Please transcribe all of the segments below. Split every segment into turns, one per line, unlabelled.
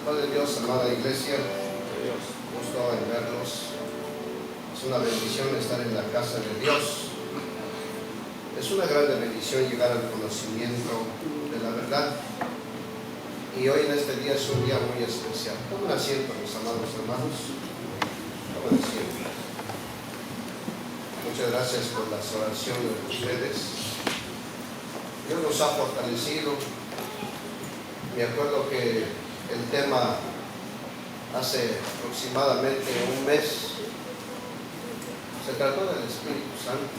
Padre Dios, amada iglesia, gusto en verlos. Es una bendición estar en la casa de Dios. Es una gran bendición llegar al conocimiento de la verdad. Y hoy en este día es un día muy especial. Tomen asiento, mis amados hermanos. Tomen asiento. Muchas gracias por las oraciones de ustedes. Dios nos ha fortalecido. Me acuerdo que el tema hace aproximadamente un mes se trató del Espíritu Santo.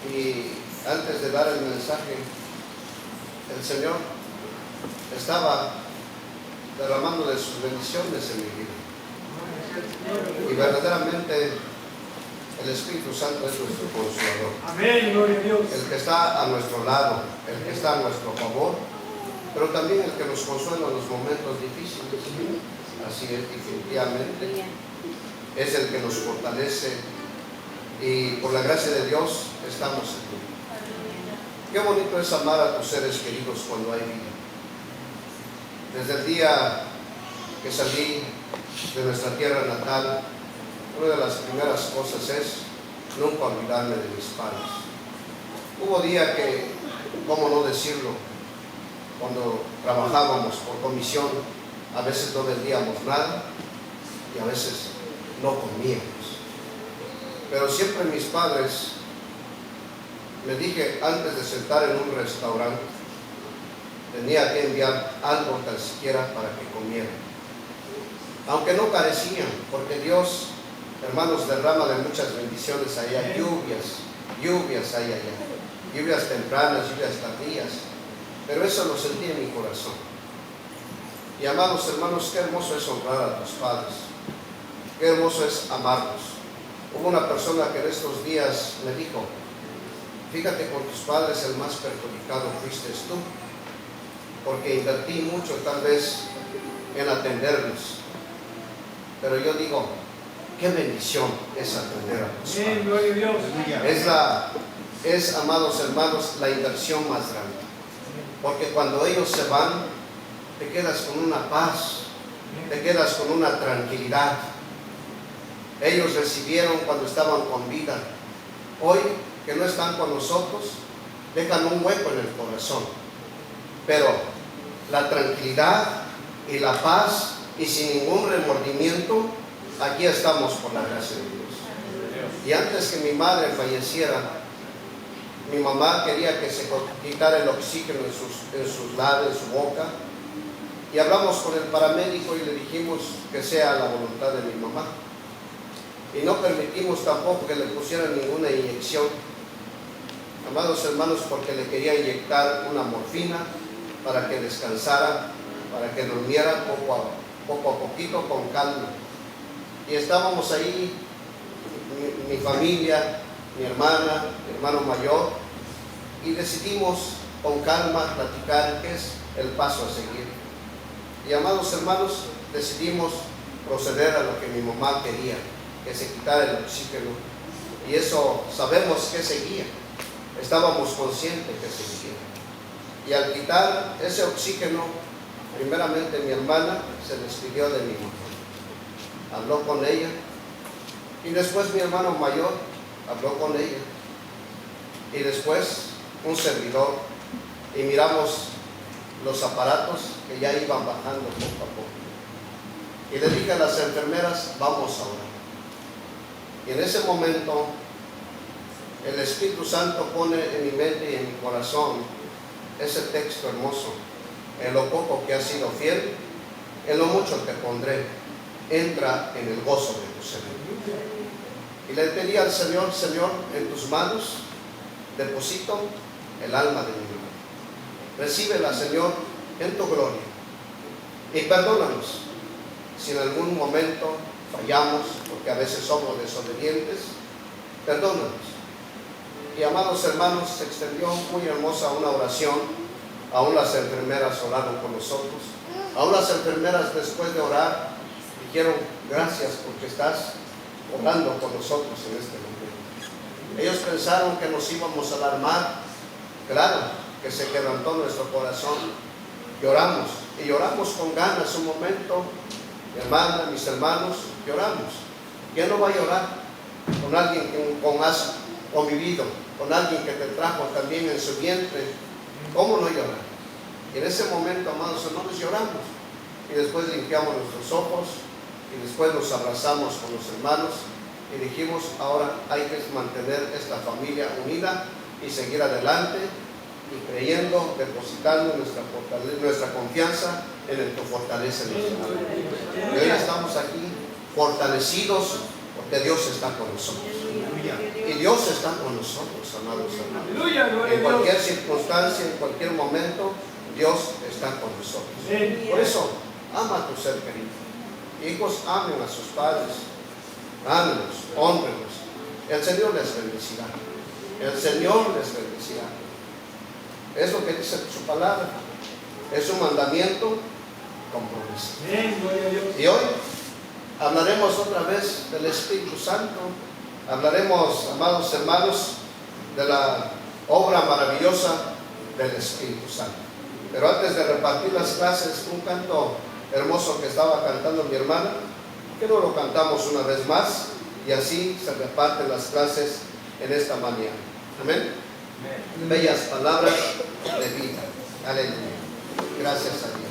Y antes de dar el mensaje, el Señor estaba derramando de sus bendiciones en mi vida. Y verdaderamente el Espíritu Santo es nuestro consolador.
Amén, gloria a Dios.
El que está a nuestro lado, el que está a nuestro favor, pero también el que nos consuela en los momentos difíciles. Así es, definitivamente. Es el que nos fortalece y por la gracia de Dios estamos aquí. Qué bonito es amar a tus seres queridos cuando hay vida. Desde el día que salí de nuestra tierra natal, una de las primeras cosas es nunca olvidarme de mis padres. Hubo día que, cómo no decirlo, cuando trabajábamos por comisión, a veces no vendíamos nada y a veces no comíamos. Pero siempre mis padres, me dije antes de sentar en un restaurante, tenía que enviar algo tan siquiera para que comieran. Aunque no carecían, porque Dios, hermanos, derrama de muchas bendiciones allá, lluvias hay allá, lluvias tempranas, lluvias tardías, pero eso lo sentí en mi corazón. Y amados hermanos, qué hermoso es honrar a tus padres, qué hermoso es amarlos. Hubo una persona que en estos días me dijo, fíjate, con tus padres el más perjudicado fuiste tú, porque invertí mucho tal vez en atenderlos. Pero yo digo, qué bendición es atender a tus padres.
Gloria a Dios.
Es, amados hermanos, la inversión más grande. Porque cuando ellos se van, te quedas con una paz, te quedas con una tranquilidad. Ellos recibieron cuando estaban con vida. Hoy, que no están con nosotros, dejan un hueco en el corazón. Pero la tranquilidad y la paz, y sin ningún remordimiento, aquí estamos por la gracia de Dios. Y antes que mi madre falleciera, mi mamá quería que se quitara el oxígeno en sus labios, en su boca. Y hablamos con el paramédico y le dijimos que sea la voluntad de mi mamá. Y no permitimos tampoco que le pusieran ninguna inyección, amados hermanos, porque le quería inyectar una morfina para que descansara, para que durmiera poco a poquito, con calma. Y estábamos ahí, mi familia, mi hermana, mi hermano mayor, y decidimos con calma platicar qué es el paso a seguir. Y amados hermanos, decidimos proceder a lo que mi mamá quería, que se quitara el oxígeno. Y eso sabemos que seguía, estábamos conscientes que seguía. Y al quitar ese oxígeno, primeramente mi hermana se despidió de mi mamá, habló con ella, y después mi hermano mayor habló con ella, y después un servidor, y miramos los aparatos que ya iban bajando poco a poco. Y le dije a las enfermeras, vamos a orar. Y en ese momento el Espíritu Santo pone en mi mente y en mi corazón ese texto hermoso: en lo poco que has sido fiel, en lo mucho te pondré, entra en el gozo de tu Señor. Y le pedí al Señor, Señor, en tus manos deposito el alma de mi hermano. Recíbela, Señor, en tu gloria. Y perdónanos si en algún momento fallamos, porque a veces somos desobedientes. Perdónanos. Y amados hermanos, se extendió muy hermosa una oración. Aún las enfermeras oraron con nosotros. Aún las enfermeras, después de orar, dijeron, gracias porque estás orando con nosotros en este momento. Ellos pensaron que nos íbamos a alarmar. Claro que se quebrantó nuestro corazón. Lloramos, y lloramos con ganas un momento. Mi hermana, mis hermanos, lloramos. ¿Quién no va a llorar con alguien con has convivido, con alguien que te trajo también en su vientre? ¿Cómo no llorar? Y en ese momento, amados hermanos, lloramos. Y después limpiamos nuestros ojos y después nos abrazamos con los hermanos y dijimos, ahora hay que mantener esta familia unida y seguir adelante y creyendo, depositando nuestra confianza en tu fortaleza. Y hoy estamos aquí fortalecidos porque Dios está con nosotros. Y Dios está con nosotros, amados hermanos. En cualquier circunstancia, en cualquier momento, Dios está con nosotros. Por eso, ama a tu ser querido. Hijos, amen a sus padres. Ámenlos, honrenlos. El Señor les bendecirá. El Señor les bendecirá. Es lo que dice su palabra. Es un mandamiento con promesa. Y hoy hablaremos otra vez del Espíritu Santo. Hablaremos, amados hermanos, de la obra maravillosa del Espíritu Santo. Pero antes de repartir las clases, un canto hermoso que estaba cantando mi hermana, que no lo cantamos una vez más y así se reparten las clases en esta mañana. Amén. Bellas palabras de vida. Aleluya. Gracias a Dios.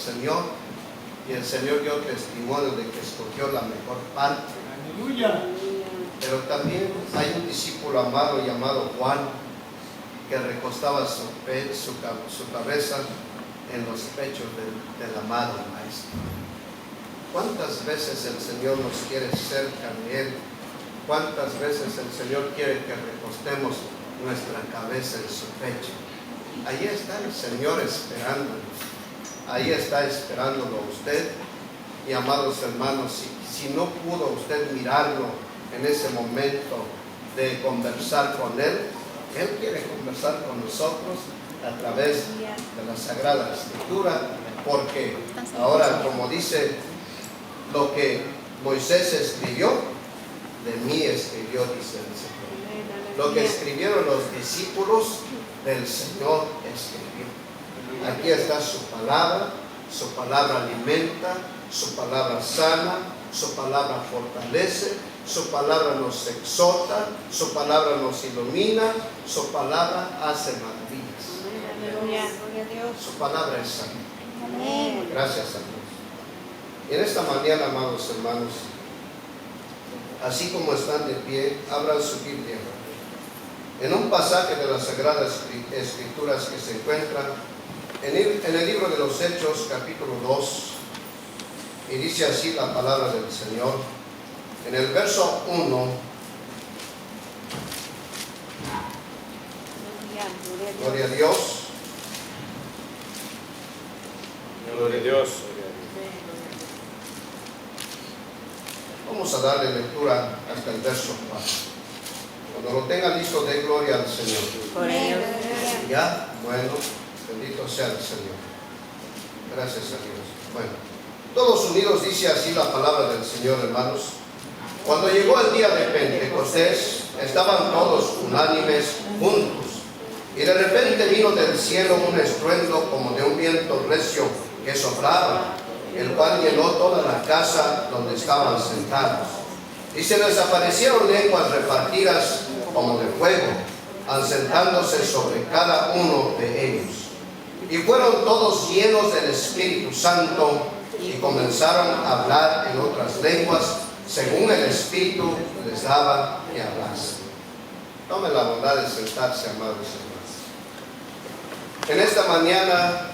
Señor, y el Señor dio testimonio de que escogió la mejor parte. Aleluya. Pero también hay un discípulo amado llamado Juan que recostaba su cabeza en los pechos del amado Maestro. ¿Cuántas veces el Señor nos quiere cerca de Él? ¿Cuántas veces el Señor quiere que recostemos nuestra cabeza en su pecho? Ahí está el Señor esperándonos. Ahí está esperándolo usted. Y amados hermanos, si no pudo usted mirarlo en ese momento de conversar con Él, Él quiere conversar con nosotros a través de la Sagrada Escritura, porque ahora, como dice, lo que Moisés escribió, de mí escribió, dice el Señor. Lo que escribieron los discípulos, del Señor escribió. Aquí está su palabra alimenta, su palabra sana, su palabra fortalece, su palabra nos exhorta, su palabra nos ilumina, su palabra hace maravillas. Su palabra es sana. Gracias a Dios. En esta mañana, amados hermanos, así como están de pie, abran su Biblia en un pasaje de las Sagradas Escrituras que se encuentra en el libro de los Hechos, capítulo 2, y dice así la palabra del Señor, en el verso 1. Gloria a Dios.
Gloria a Dios.
Vamos a darle lectura hasta el verso 4. Cuando lo tengan listo, dé gloria al Señor. ¿Ya? Bueno, bendito sea el Señor. Gracias a Dios. Bueno, todos unidos dice así la palabra del Señor, hermanos. Cuando llegó el día de Pentecostés, estaban todos unánimes juntos. Y de repente vino del cielo un estruendo como de un viento recio que soplaba, el cual llenó toda la casa donde estaban sentados. Y se les aparecieron lenguas repartidas como de fuego, asentándose sobre cada uno de ellos. Y fueron todos llenos del Espíritu Santo y comenzaron a hablar en otras lenguas, según el Espíritu les daba que hablasen. Tomen la bondad de sentarse, amados hermanos. En esta mañana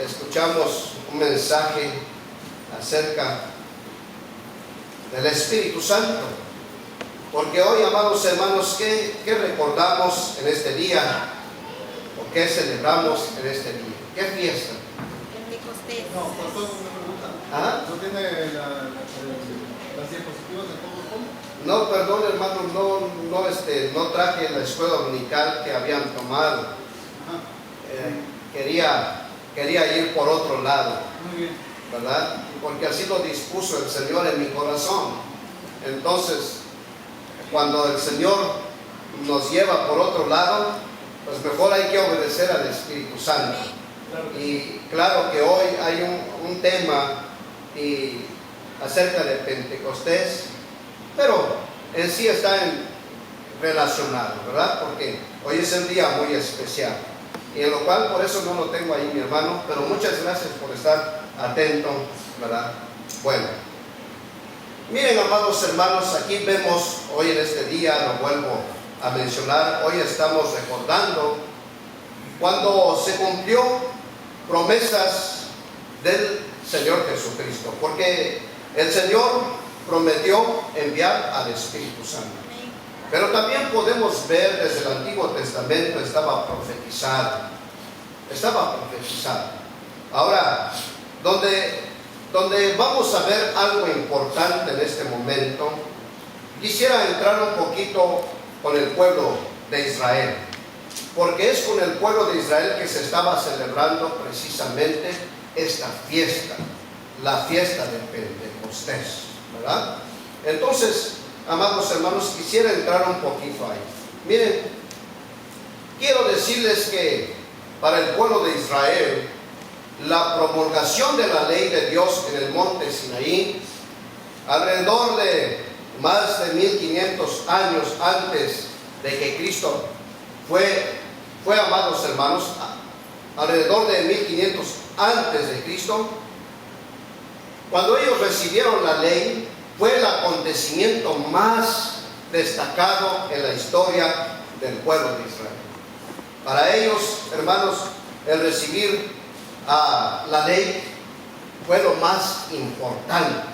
escuchamos un mensaje acerca del Espíritu Santo, porque hoy, amados hermanos, ¿qué recordamos en este día? ¿O qué celebramos en este día? ¿Qué fiesta?
Pentecostés.
No, pastor, una pregunta.
¿Ah?
¿No tiene las diapositivas de todo cómo?
No, perdón, hermano, no traje la escuela dominical que habían tomado.
Ajá.
Quería ir por otro lado,
Muy bien.
¿verdad? Porque así lo dispuso el Señor en mi corazón. Entonces, cuando el Señor nos lleva por otro lado, pues mejor hay que obedecer al Espíritu Santo. Y claro que hoy hay un tema acerca de Pentecostés, pero en sí está relacionado, ¿verdad? Porque hoy es un día muy especial. Y en lo cual, por eso no lo tengo ahí, mi hermano, pero muchas gracias por estar atento, ¿verdad? Bueno, miren, amados hermanos, aquí vemos hoy en este día, lo vuelvo a mencionar, hoy estamos recordando cuando se cumplió promesas del Señor Jesucristo, porque el Señor prometió enviar al Espíritu Santo. Pero también podemos ver desde el Antiguo Testamento estaba profetizado. Ahora, donde vamos a ver algo importante en este momento, quisiera entrar un poquito con el pueblo de Israel, porque es con el pueblo de Israel que se estaba celebrando precisamente esta fiesta, la fiesta de Pentecostés, ¿verdad? Entonces, amados hermanos, quisiera entrar un poquito ahí. Miren, quiero decirles que para el pueblo de Israel, la promulgación de la ley de Dios en el monte Sinaí, alrededor de más de 1500 años antes de que Cristo fue, amados hermanos, alrededor de 1500 antes de Cristo, cuando ellos recibieron la ley, fue el acontecimiento más destacado en la historia del pueblo de Israel. Para ellos, hermanos, el recibir la ley fue lo más importante.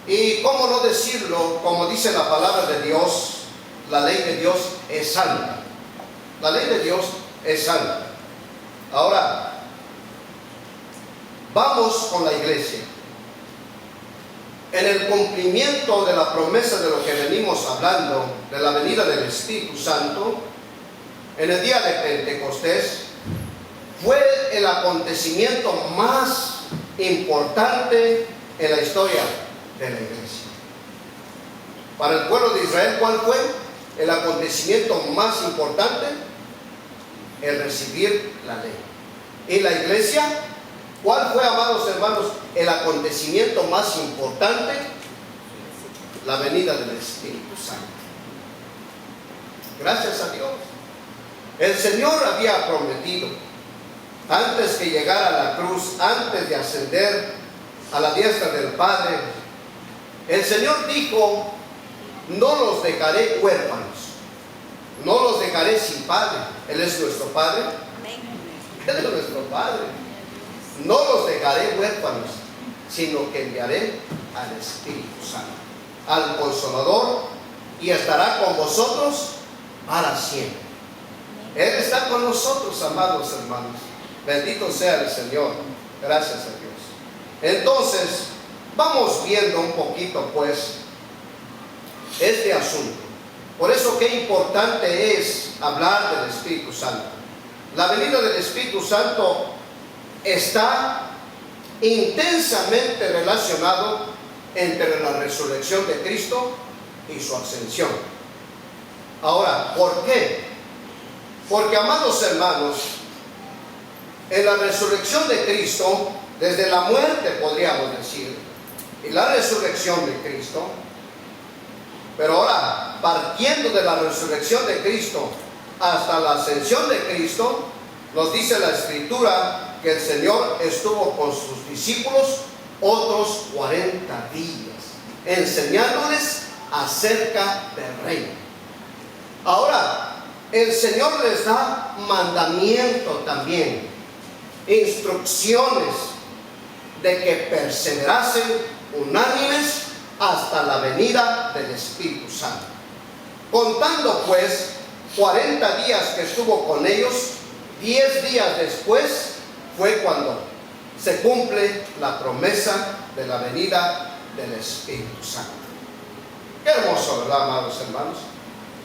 Y cómo no decirlo, como dice la palabra de Dios, la ley de Dios es santa. La ley de Dios es santa. Ahora, vamos con la iglesia. En el cumplimiento de la promesa de lo que venimos hablando, de la venida del Espíritu Santo, en el día de Pentecostés, fue el acontecimiento más importante en la historia de la iglesia. Para el pueblo de Israel, ¿cuál fue el acontecimiento más importante? El recibir la ley. Y la iglesia, ¿cuál fue, amados hermanos, el acontecimiento más importante? La venida del Espíritu Santo. Gracias a Dios. El Señor había prometido, antes que llegara a la cruz, antes de ascender a la diestra del Padre. El Señor dijo: no los dejaré huérfanos, no los dejaré sin Padre. Él es nuestro Padre. Él es nuestro Padre. No los dejaré huérfanos, sino que enviaré al Espíritu Santo, al Consolador, y estará con vosotros para siempre. Él está con nosotros, amados hermanos. Bendito sea el Señor. Gracias a Dios. Entonces, vamos viendo un poquito pues este asunto. Por eso qué importante es hablar del Espíritu Santo. La venida del Espíritu Santo está intensamente relacionado entre la resurrección de Cristo y su ascensión. Ahora, ¿por qué? Porque, amados hermanos, en la resurrección de Cristo, desde la muerte podríamos decir, y la resurrección de Cristo, pero ahora, partiendo de la resurrección de Cristo hasta la ascensión de Cristo, nos dice la Escritura que el Señor estuvo con sus discípulos otros 40 días, enseñándoles acerca del reino. Ahora, el Señor les da mandamiento también, instrucciones de que perseverasen unánimes hasta la venida del Espíritu Santo. Contando pues 40 días que estuvo con ellos, 10 días después fue cuando se cumple la promesa de la venida del Espíritu Santo. Qué hermoso, ¿verdad, amados hermanos?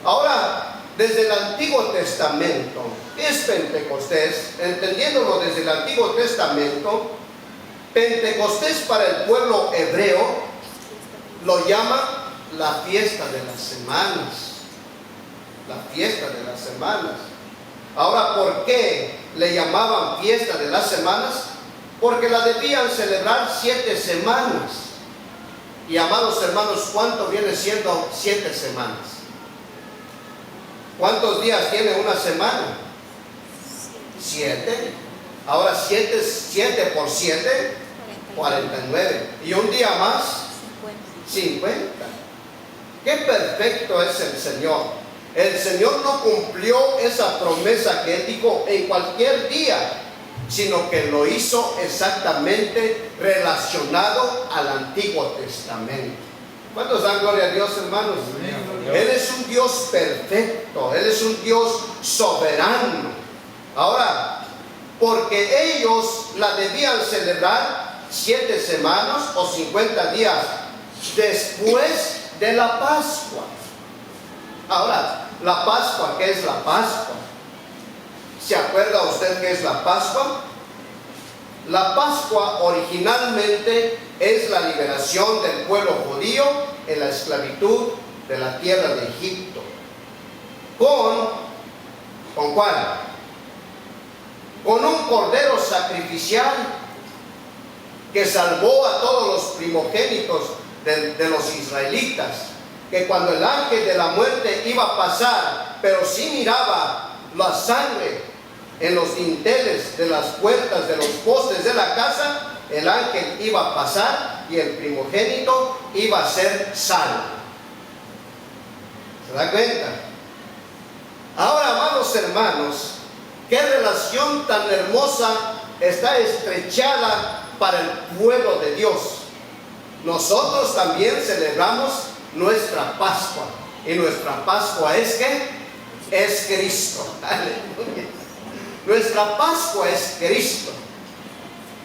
Ahora, desde el Antiguo Testamento, ¿qué es Pentecostés? Entendiéndolo desde el Antiguo Testamento, Pentecostés para el pueblo hebreo lo llama la fiesta de las semanas. La fiesta de las semanas. Ahora, ¿por qué le llamaban fiesta de las semanas? Porque la debían celebrar 7 semanas. Y, amados hermanos, ¿cuánto viene siendo 7 semanas? ¿Cuántos días tiene una semana? 7. Ahora 7 por 7, 49. Y un día más, 50. Qué perfecto es el Señor. El Señor no cumplió esa promesa que Él dijo en cualquier día, sino que lo hizo exactamente relacionado al Antiguo Testamento. ¿Cuántos dan gloria a Dios, hermanos? Él es un Dios perfecto, Él es un Dios soberano. Ahora, porque ellos la debían celebrar 7 semanas o 50 días después de la Pascua. Ahora, la Pascua, ¿qué es la Pascua? ¿Se acuerda usted qué es la Pascua? La Pascua originalmente es la liberación del pueblo judío en la esclavitud de la tierra de Egipto. ¿Con cuál? Con un cordero sacrificial que salvó a todos los primogénitos de los israelitas, que cuando el ángel de la muerte iba a pasar, pero sí miraba la sangre en los dinteles de las puertas de los postes de la casa, el ángel iba a pasar y el primogénito iba a ser salvo. ¿Se da cuenta? Ahora, amados hermanos, qué relación tan hermosa está estrechada para el pueblo de Dios. Nosotros también celebramos nuestra Pascua, y nuestra Pascua es ¿qué? Es Cristo. Aleluya. Nuestra Pascua es Cristo.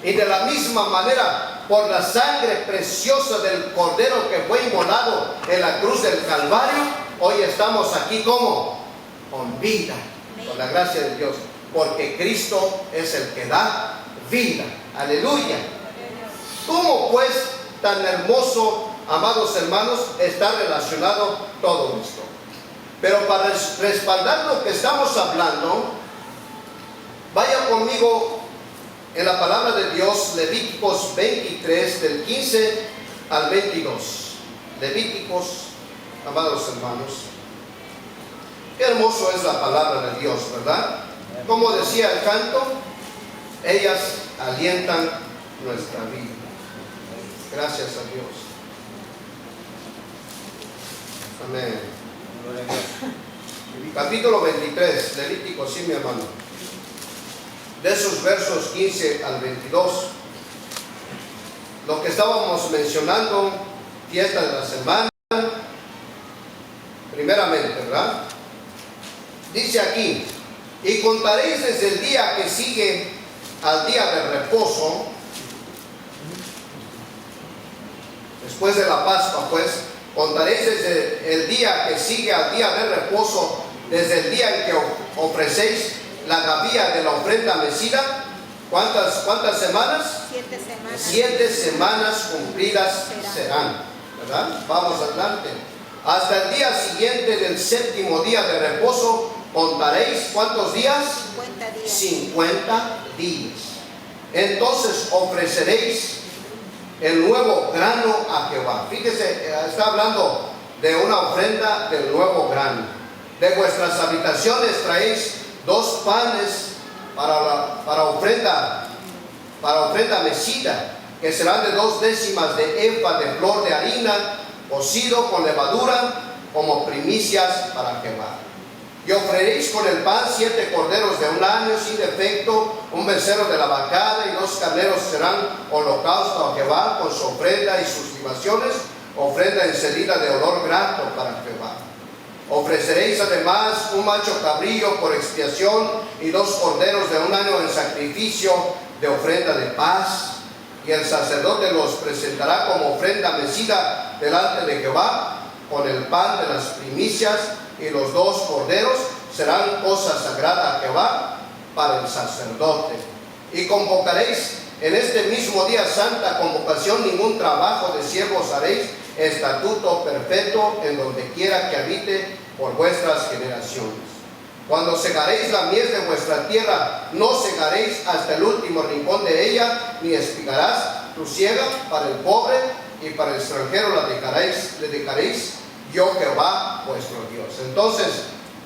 Y de la misma manera, por la sangre preciosa del Cordero que fue inmolado en la cruz del Calvario, hoy estamos aquí como con vida, con la gracia de Dios, porque Cristo es el que da vida. Aleluya. ¿Cómo pues tan hermoso, amados hermanos, está relacionado todo esto? Pero para respaldar lo que estamos hablando, vaya conmigo en la palabra de Dios, Levíticos 23, del 15 al 22. Levíticos, amados hermanos, qué hermoso es la palabra de Dios, ¿verdad? Como decía el canto, ellas alientan nuestra vida. Gracias a Dios. Amén. Capítulo 23, Levítico, sí, mi hermano. De esos versos 15 al 22. Lo que estábamos mencionando, fiesta de la semana, primeramente, ¿verdad? Dice aquí, y contaréis desde el día que sigue al día de reposo, después de la Pascua, pues, contaréis desde el día que sigue al día de reposo, desde el día en que ofrecéis la gavilla de la ofrenda mecida. ¿Cuántas semanas?
7 semanas.
7 semanas cumplidas serán, ¿verdad? Vamos adelante. Hasta el día siguiente del séptimo día de reposo, contaréis ¿cuántos días?
50 días.
50 días. Entonces ofreceréis el nuevo grano a Jehová. Fíjese, está hablando de una ofrenda del nuevo grano. De vuestras habitaciones traéis 2 panes para ofrenda mecida, que serán de 2 décimas de efa de flor de harina, cocido con levadura, como primicias para Jehová. Y ofreceréis con el pan 7 corderos de 1 año sin defecto, un becerro de la vacada, y 2 carneros serán holocausto a Jehová con su ofrenda y sus libaciones, ofrenda encendida de olor grato para Jehová. Ofreceréis además un macho cabrillo por expiación y 2 corderos de 1 año en sacrificio de ofrenda de paz. Y el sacerdote los presentará como ofrenda mecida delante de Jehová, con el pan de las primicias, y los 2 corderos serán cosa sagrada a Jehová para el sacerdote. Y convocaréis en este mismo día santa convocación, ningún trabajo de siervos haréis, estatuto perfecto en donde quiera que habite por vuestras generaciones. Cuando segaréis la mies de vuestra tierra, no segaréis hasta el último rincón de ella, ni espigarás tu siega para el pobre, y para el extranjero le dedicaréis yo Jehová vuestro Dios. Entonces,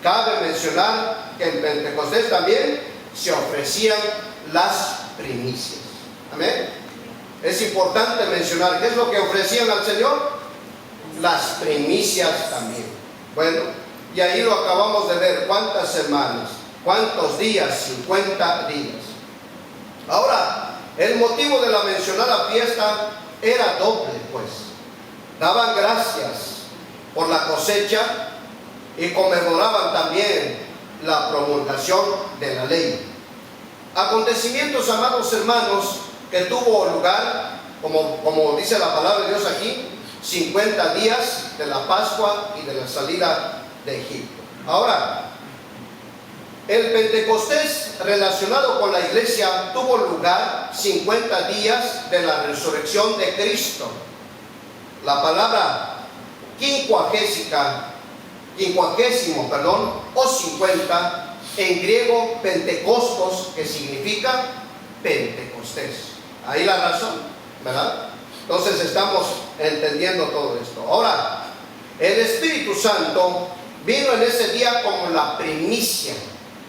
cabe mencionar que en Pentecostés también se ofrecían las primicias. Amén. Es importante mencionar, ¿qué es lo que ofrecían al Señor? Las primicias también. Bueno, y ahí lo acabamos de ver. ¿Cuántas semanas? ¿Cuántos días? 50 días. Ahora, el motivo de la mencionada fiesta era doble, pues. Daban gracias por la cosecha y conmemoraban también la promulgación de la ley. Acontecimientos, amados hermanos, que tuvo lugar, como dice la palabra de Dios aquí, 50 días de la Pascua y de la salida de Egipto. Ahora, el Pentecostés relacionado con la iglesia tuvo lugar 50 días de la resurrección de Cristo. La palabra quincuagésimo, o 50, en griego Pentecostos, que significa Pentecostés. Ahí la razón, ¿verdad? Entonces estamos entendiendo todo esto. Ahora, el Espíritu Santo vino en ese día como la primicia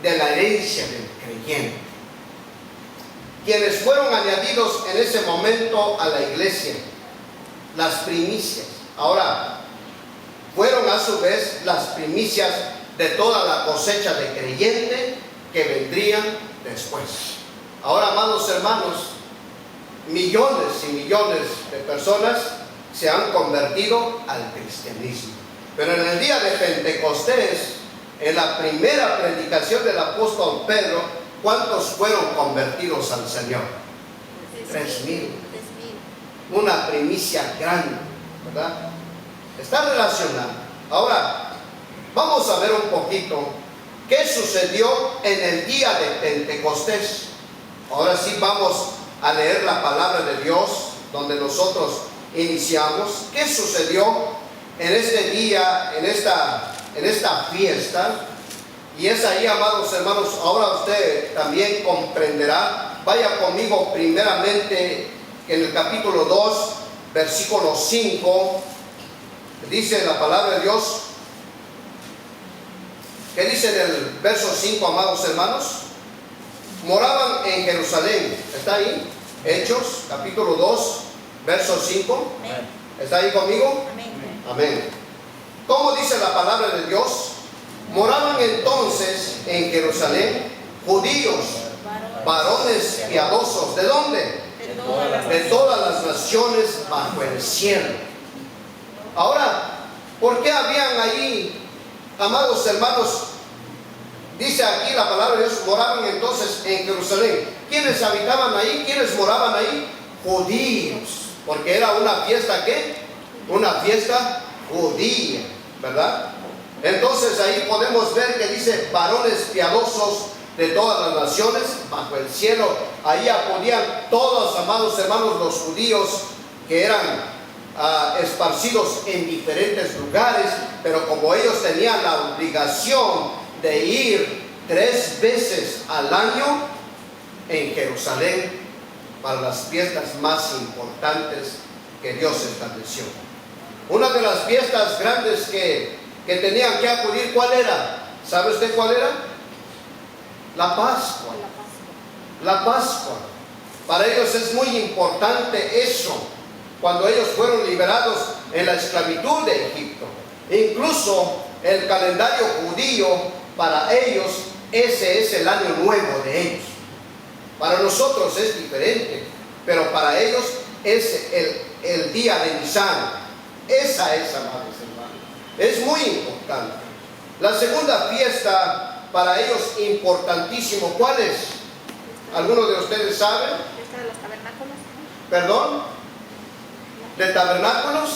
de la herencia del creyente, quienes fueron añadidos en ese momento a la iglesia, las primicias. Ahora, fueron a su vez las primicias de toda la cosecha de creyente que vendrían después. Ahora, amados hermanos, millones y millones de personas se han convertido al cristianismo. Pero en el día de Pentecostés, en la primera predicación del apóstol Pedro, ¿cuántos fueron convertidos al Señor? 3,000. Una primicia grande, ¿verdad? Está relacionado. Ahora, vamos a ver un poquito qué sucedió en el día de Pentecostés. Ahora sí vamos a leer la palabra de Dios, donde nosotros iniciamos. ¿Qué sucedió en este día, en esta fiesta? Y es ahí, amados hermanos, ahora usted también comprenderá. Vaya conmigo primeramente en el capítulo 2, versículo 5. Dice la palabra de Dios. ¿Qué dice en el verso 5, amados hermanos? Moraban en Jerusalén. ¿Está ahí? Hechos, capítulo 2, verso 5.
Amén.
¿Está ahí conmigo?
Amén.
Amén. ¿Cómo dice la palabra de Dios? Moraban entonces en Jerusalén judíos, varones piadosos. ¿De dónde? De todas las naciones bajo el cielo. Ahora, ¿por qué habían ahí, amados hermanos? Dice aquí la palabra de Dios, moraban entonces en Jerusalén. ¿Quiénes habitaban ahí? ¿Quiénes moraban ahí? Judíos. Porque era una fiesta, ¿qué? Una fiesta judía, ¿verdad? Entonces ahí podemos ver que dice varones piadosos de todas las naciones bajo el cielo. Ahí acudían todos, amados hermanos, los judíos que eran esparcidos en diferentes lugares, pero como ellos tenían la obligación de ir 3 veces al año en Jerusalén para las fiestas más importantes que Dios estableció. Una de las fiestas grandes que tenían que acudir, ¿cuál era? ¿Sabe usted cuál era? La Pascua. La Pascua. Para ellos es muy importante eso, cuando ellos fueron liberados en la esclavitud de Egipto. Incluso el calendario judío, para ellos, ese es el año nuevo de ellos. Para nosotros es diferente, pero para ellos es el día de Nisan. Esa es, amados hermanos, es muy importante. La segunda fiesta para ellos importantísimo, ¿cuál es? ¿Alguno de ustedes sabe?
¿Esta de los tabernáculos?
¿Perdón? ¿De tabernáculos?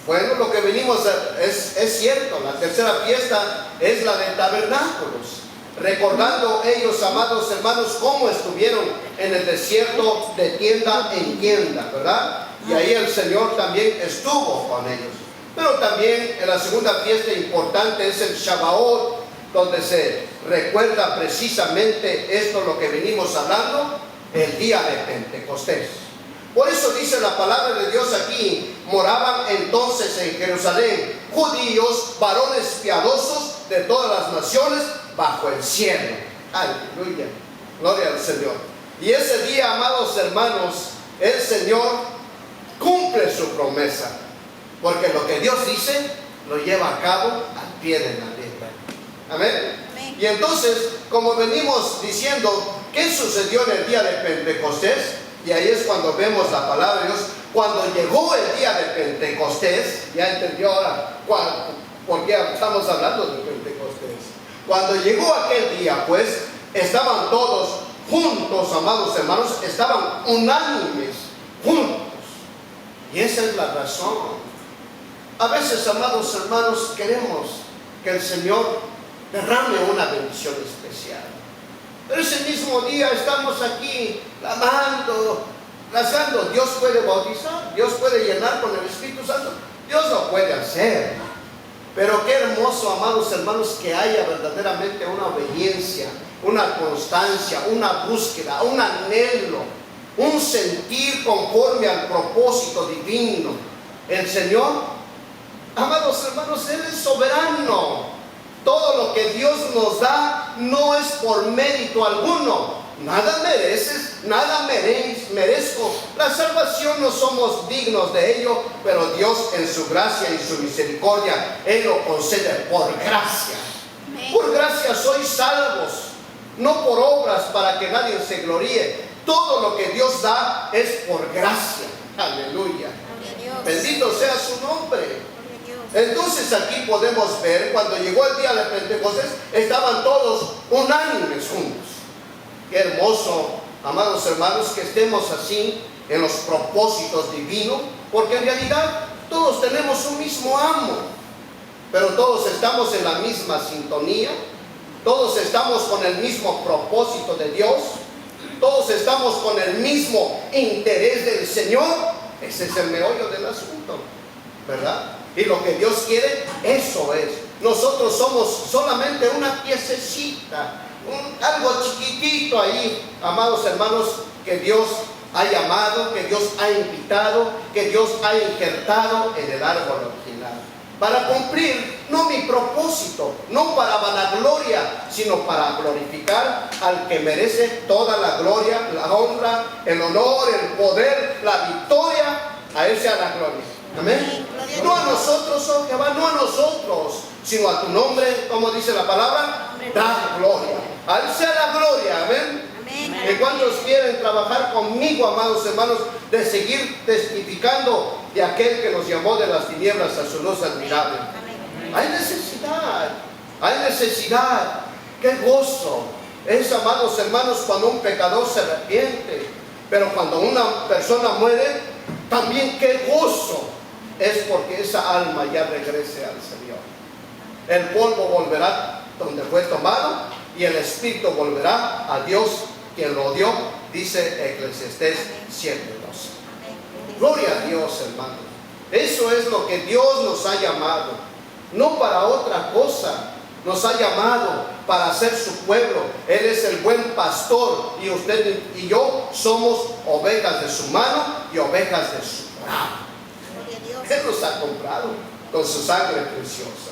Bueno, lo que venimos es cierto. La tercera fiesta es la de tabernáculos, recordando ellos, amados hermanos, cómo estuvieron en el desierto de tienda en tienda, ¿verdad? Y ahí el Señor también estuvo con ellos. Pero también en la segunda fiesta importante es el Shavuot, donde se recuerda precisamente esto, lo que venimos hablando, el día de Pentecostés. Por eso dice la palabra de Dios aquí, moraban entonces en Jerusalén judíos, varones piadosos de todas las naciones bajo el cielo. Aleluya, gloria al Señor. Y ese día, amados hermanos, el Señor cumple su promesa, porque lo que Dios dice lo lleva a cabo al pie de la letra. Amén.
Amén.
Y entonces, como venimos diciendo, ¿qué sucedió en el día de Pentecostés? Y ahí es cuando vemos la palabra de Dios. Cuando llegó el día de Pentecostés, ya entendió ahora por qué estamos hablando de Pentecostés. Cuando llegó aquel día, pues, estaban todos juntos, amados hermanos, estaban unánimes, juntos. Y esa es la razón. A veces, amados hermanos, queremos que el Señor derrame una bendición especial. Pero ese mismo día estamos aquí clamando, rezando. Dios puede bautizar, Dios puede llenar con el Espíritu Santo, Dios lo puede hacer. Pero qué hermoso, amados hermanos, que haya verdaderamente una obediencia, una constancia, una búsqueda, un anhelo, un sentir conforme al propósito divino. El Señor, amados hermanos, Él es soberano. Todo lo que Dios nos da no es por mérito alguno. Nada mereces, nada merezco. La salvación no somos dignos de ello, pero Dios en su gracia y su misericordia, Él lo concede por gracia. Por gracia sois salvos, no por obras para que nadie se gloríe. Todo lo que Dios da es por gracia. Aleluya. Bendito sea su nombre. Entonces aquí podemos ver, cuando llegó el día de Pentecostés, estaban todos unánimes juntos. Qué hermoso, amados hermanos, que estemos así en los propósitos divinos, porque en realidad todos tenemos un mismo amo, pero todos estamos en la misma sintonía, todos estamos con el mismo propósito de Dios, todos estamos con el mismo interés del Señor. Ese es el meollo del asunto, ¿verdad? Y lo que Dios quiere, eso es. Nosotros somos solamente una piececita, algo chiquitito ahí, amados hermanos, que Dios ha llamado, que Dios ha invitado, que Dios ha injertado en el árbol original. para cumplir no mi propósito, no para vanagloria, sino para glorificar al que merece toda la gloria, la honra, el honor, el poder, la victoria. A Él sea la gloria. Amén. No a nosotros, oh Jehová, no a nosotros, sino a tu nombre, como dice la palabra, da gloria. A Él sea la gloria. Amén. ¿Y cuántos quieren trabajar conmigo, amados hermanos, de seguir testificando de aquel que nos llamó de las tinieblas a su luz admirable? Hay necesidad, hay necesidad. ¡Qué gozo es, amados hermanos, cuando un pecador se arrepiente! Pero cuando una persona muere, también qué gozo es, porque esa alma ya regrese al Señor. El polvo volverá donde fue tomado y el espíritu volverá a Dios quien lo dio, dice Eclesiastés 7:12. Gloria a Dios, hermanos. Eso es lo que Dios nos ha llamado, no para otra cosa. Nos ha llamado para ser su pueblo. Él es el buen pastor y usted y yo somos ovejas de su mano y ovejas de su brazo. Él nos ha comprado con su sangre preciosa.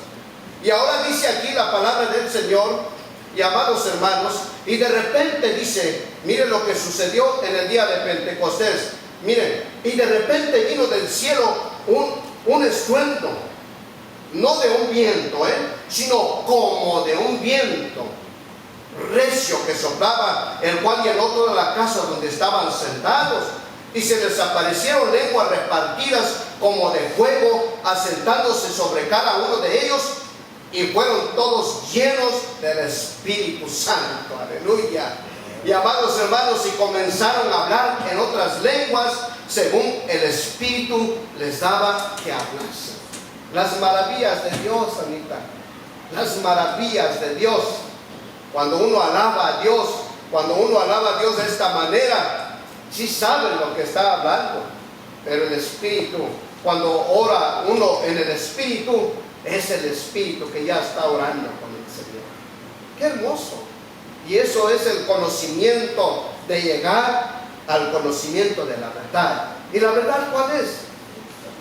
Y ahora dice aquí la palabra del Señor, y amados hermanos, y de repente dice, miren lo que sucedió en el día de Pentecostés. Miren, y de repente vino del cielo un estruendo, no de un viento, sino como de un viento recio que soplaba, el cual llenó toda la casa donde estaban sentados, y se les aparecieron lenguas repartidas como de fuego, asentándose sobre cada uno de ellos, y fueron todos llenos del Espíritu Santo. Aleluya. Y amados hermanos, y comenzaron a hablar en otras lenguas según el Espíritu les daba que hablasen. Las maravillas de Dios, Anita, las maravillas de Dios. Cuando uno alaba a Dios, cuando uno alaba a Dios de esta manera, sí sabe lo que está hablando. Pero el Espíritu, cuando ora uno en el Espíritu, es el Espíritu que ya está orando con el Señor. ¡Qué hermoso! Y eso es el conocimiento, de llegar al conocimiento de la verdad. ¿Y la verdad cuál es?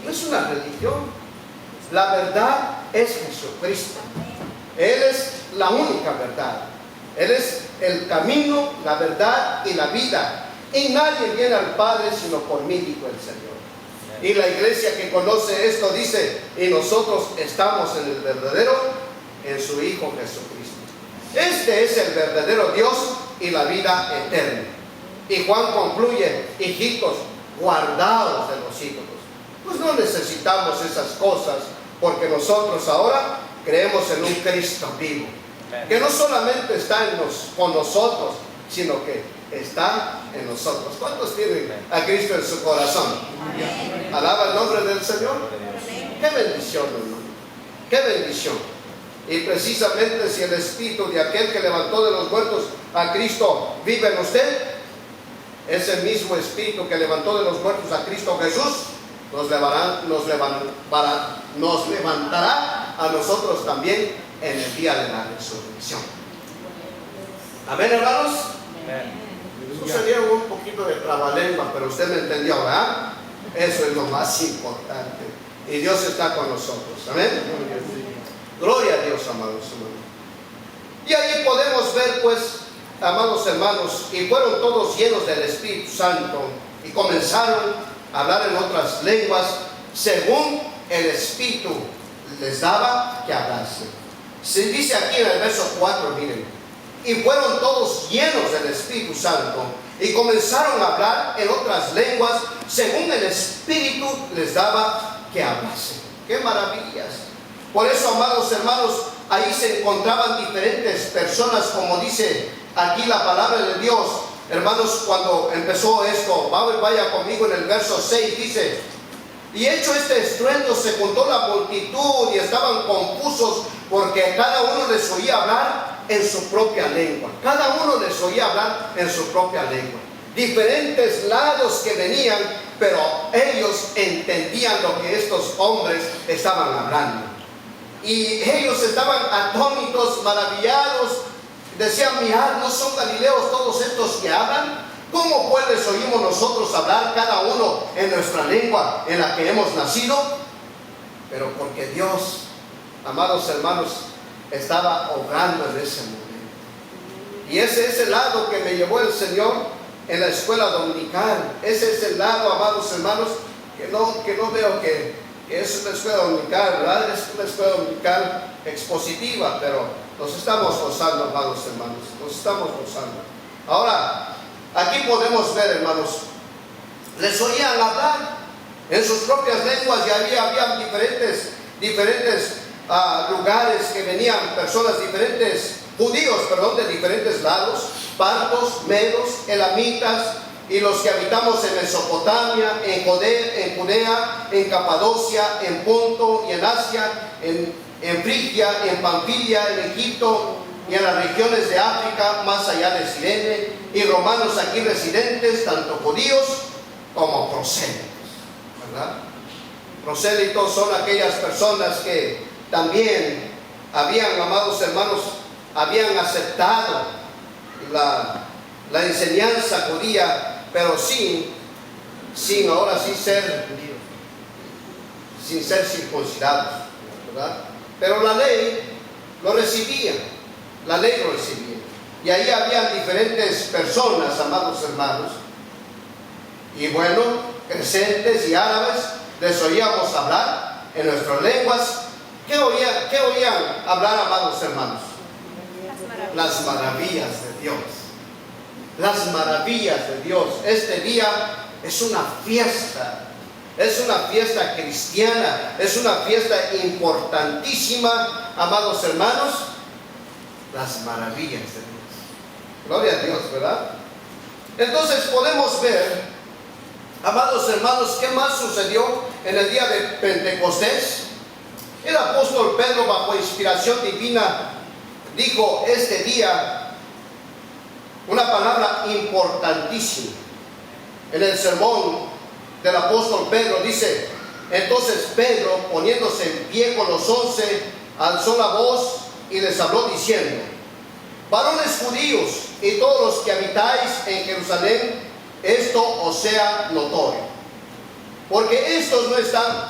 No es una religión. La verdad es Jesucristo. Él es la única verdad. Él es el camino, la verdad y la vida. Y nadie viene al Padre sino por mí, dijo el Señor. Y la iglesia que conoce esto dice, y nosotros estamos en el verdadero, en su Hijo Jesucristo. Este es el verdadero Dios y la vida eterna. Y Juan concluye, hijitos, guardaos de los ídolos. Pues no necesitamos esas cosas, porque nosotros ahora creemos en un Cristo vivo, que no solamente está con nosotros, sino que está en nosotros. ¿Cuántos tienen a Cristo en su corazón? Alaba el nombre del Señor. Qué bendición, hermano. Qué bendición. Y precisamente si el espíritu de aquel que levantó de los muertos a Cristo vive en usted, ese mismo espíritu que levantó de los muertos a Cristo Jesús nos levantará a nosotros también en el día de la resurrección. Amén, hermanos. Eso sería un poquito de trabalengua, pero usted me entendió, ¿verdad? Eso es lo más importante. Y Dios está con nosotros. Amén. Gloria a Dios, amados hermanos. Y ahí podemos ver, pues, amados hermanos, y fueron todos llenos del Espíritu Santo y comenzaron a hablar en otras lenguas según el Espíritu les daba que hablasen. Se dice aquí en el verso 4, miren, y fueron todos llenos del Espíritu Santo y comenzaron a hablar en otras lenguas según el Espíritu les daba que hablasen. ¡Qué maravillas! Por eso, amados hermanos, ahí se encontraban diferentes personas, como dice aquí la palabra de Dios. Hermanos, cuando empezó esto, vaya conmigo en el verso 6, dice, y hecho este estruendo se juntó la multitud y estaban confusos, porque cada uno les oía hablar en su propia lengua. Cada uno les oía hablar en su propia lengua. Diferentes lados que venían, pero ellos entendían lo que estos hombres estaban hablando. Y ellos estaban atónitos, maravillados. Decían, mirad, ¿no son galileos todos estos que hablan? ¿Cómo pues les oímos nosotros hablar cada uno en nuestra lengua en la que hemos nacido? pero porque Dios, amados hermanos, estaba obrando en ese momento. Y ese es el lado que me llevó el Señor en la escuela dominical. Ese es el lado, amados hermanos, que no veo que es una escuela dominical, ¿verdad? Es una escuela dominical expositiva, pero nos estamos gozando, amados hermanos, nos estamos gozando. Ahora, aquí podemos ver, hermanos, les oían hablar en sus propias lenguas y había diferentes lugares que venían personas diferentes, judíos, de diferentes lados, partos, medos, elamitas, y los que habitamos en Mesopotamia, en Judea, en Capadocia, en Ponto y en Asia, en Frigia, en Panfilia, en Egipto y en las regiones de África, más allá de Cirene, y romanos aquí residentes, tanto judíos como prosélitos, ¿verdad? Prosélitos son aquellas personas que también habían, amados hermanos, habían aceptado la enseñanza judía, pero sin ahora sí sin ser circuncidados, ¿verdad? Pero la ley lo recibía, y ahí habían diferentes personas, amados hermanos, y bueno, creyentes y árabes, les oíamos hablar en nuestras lenguas. ¿Qué oían hablar, amados hermanos? Las maravillas de Dios. Las maravillas de Dios. Este día es una fiesta cristiana, es una fiesta importantísima, amados hermanos, las maravillas de Dios. Gloria a Dios, ¿verdad? Entonces podemos ver, amados hermanos, ¿qué más sucedió en el día de Pentecostés? El apóstol Pedro, bajo inspiración divina, dijo este día una palabra importantísima. En el sermón del apóstol Pedro dice: entonces Pedro, poniéndose en pie con los 11, alzó la voz y les habló diciendo: varones judíos y todos los que habitáis en Jerusalén, esto os sea notorio, porque estos no están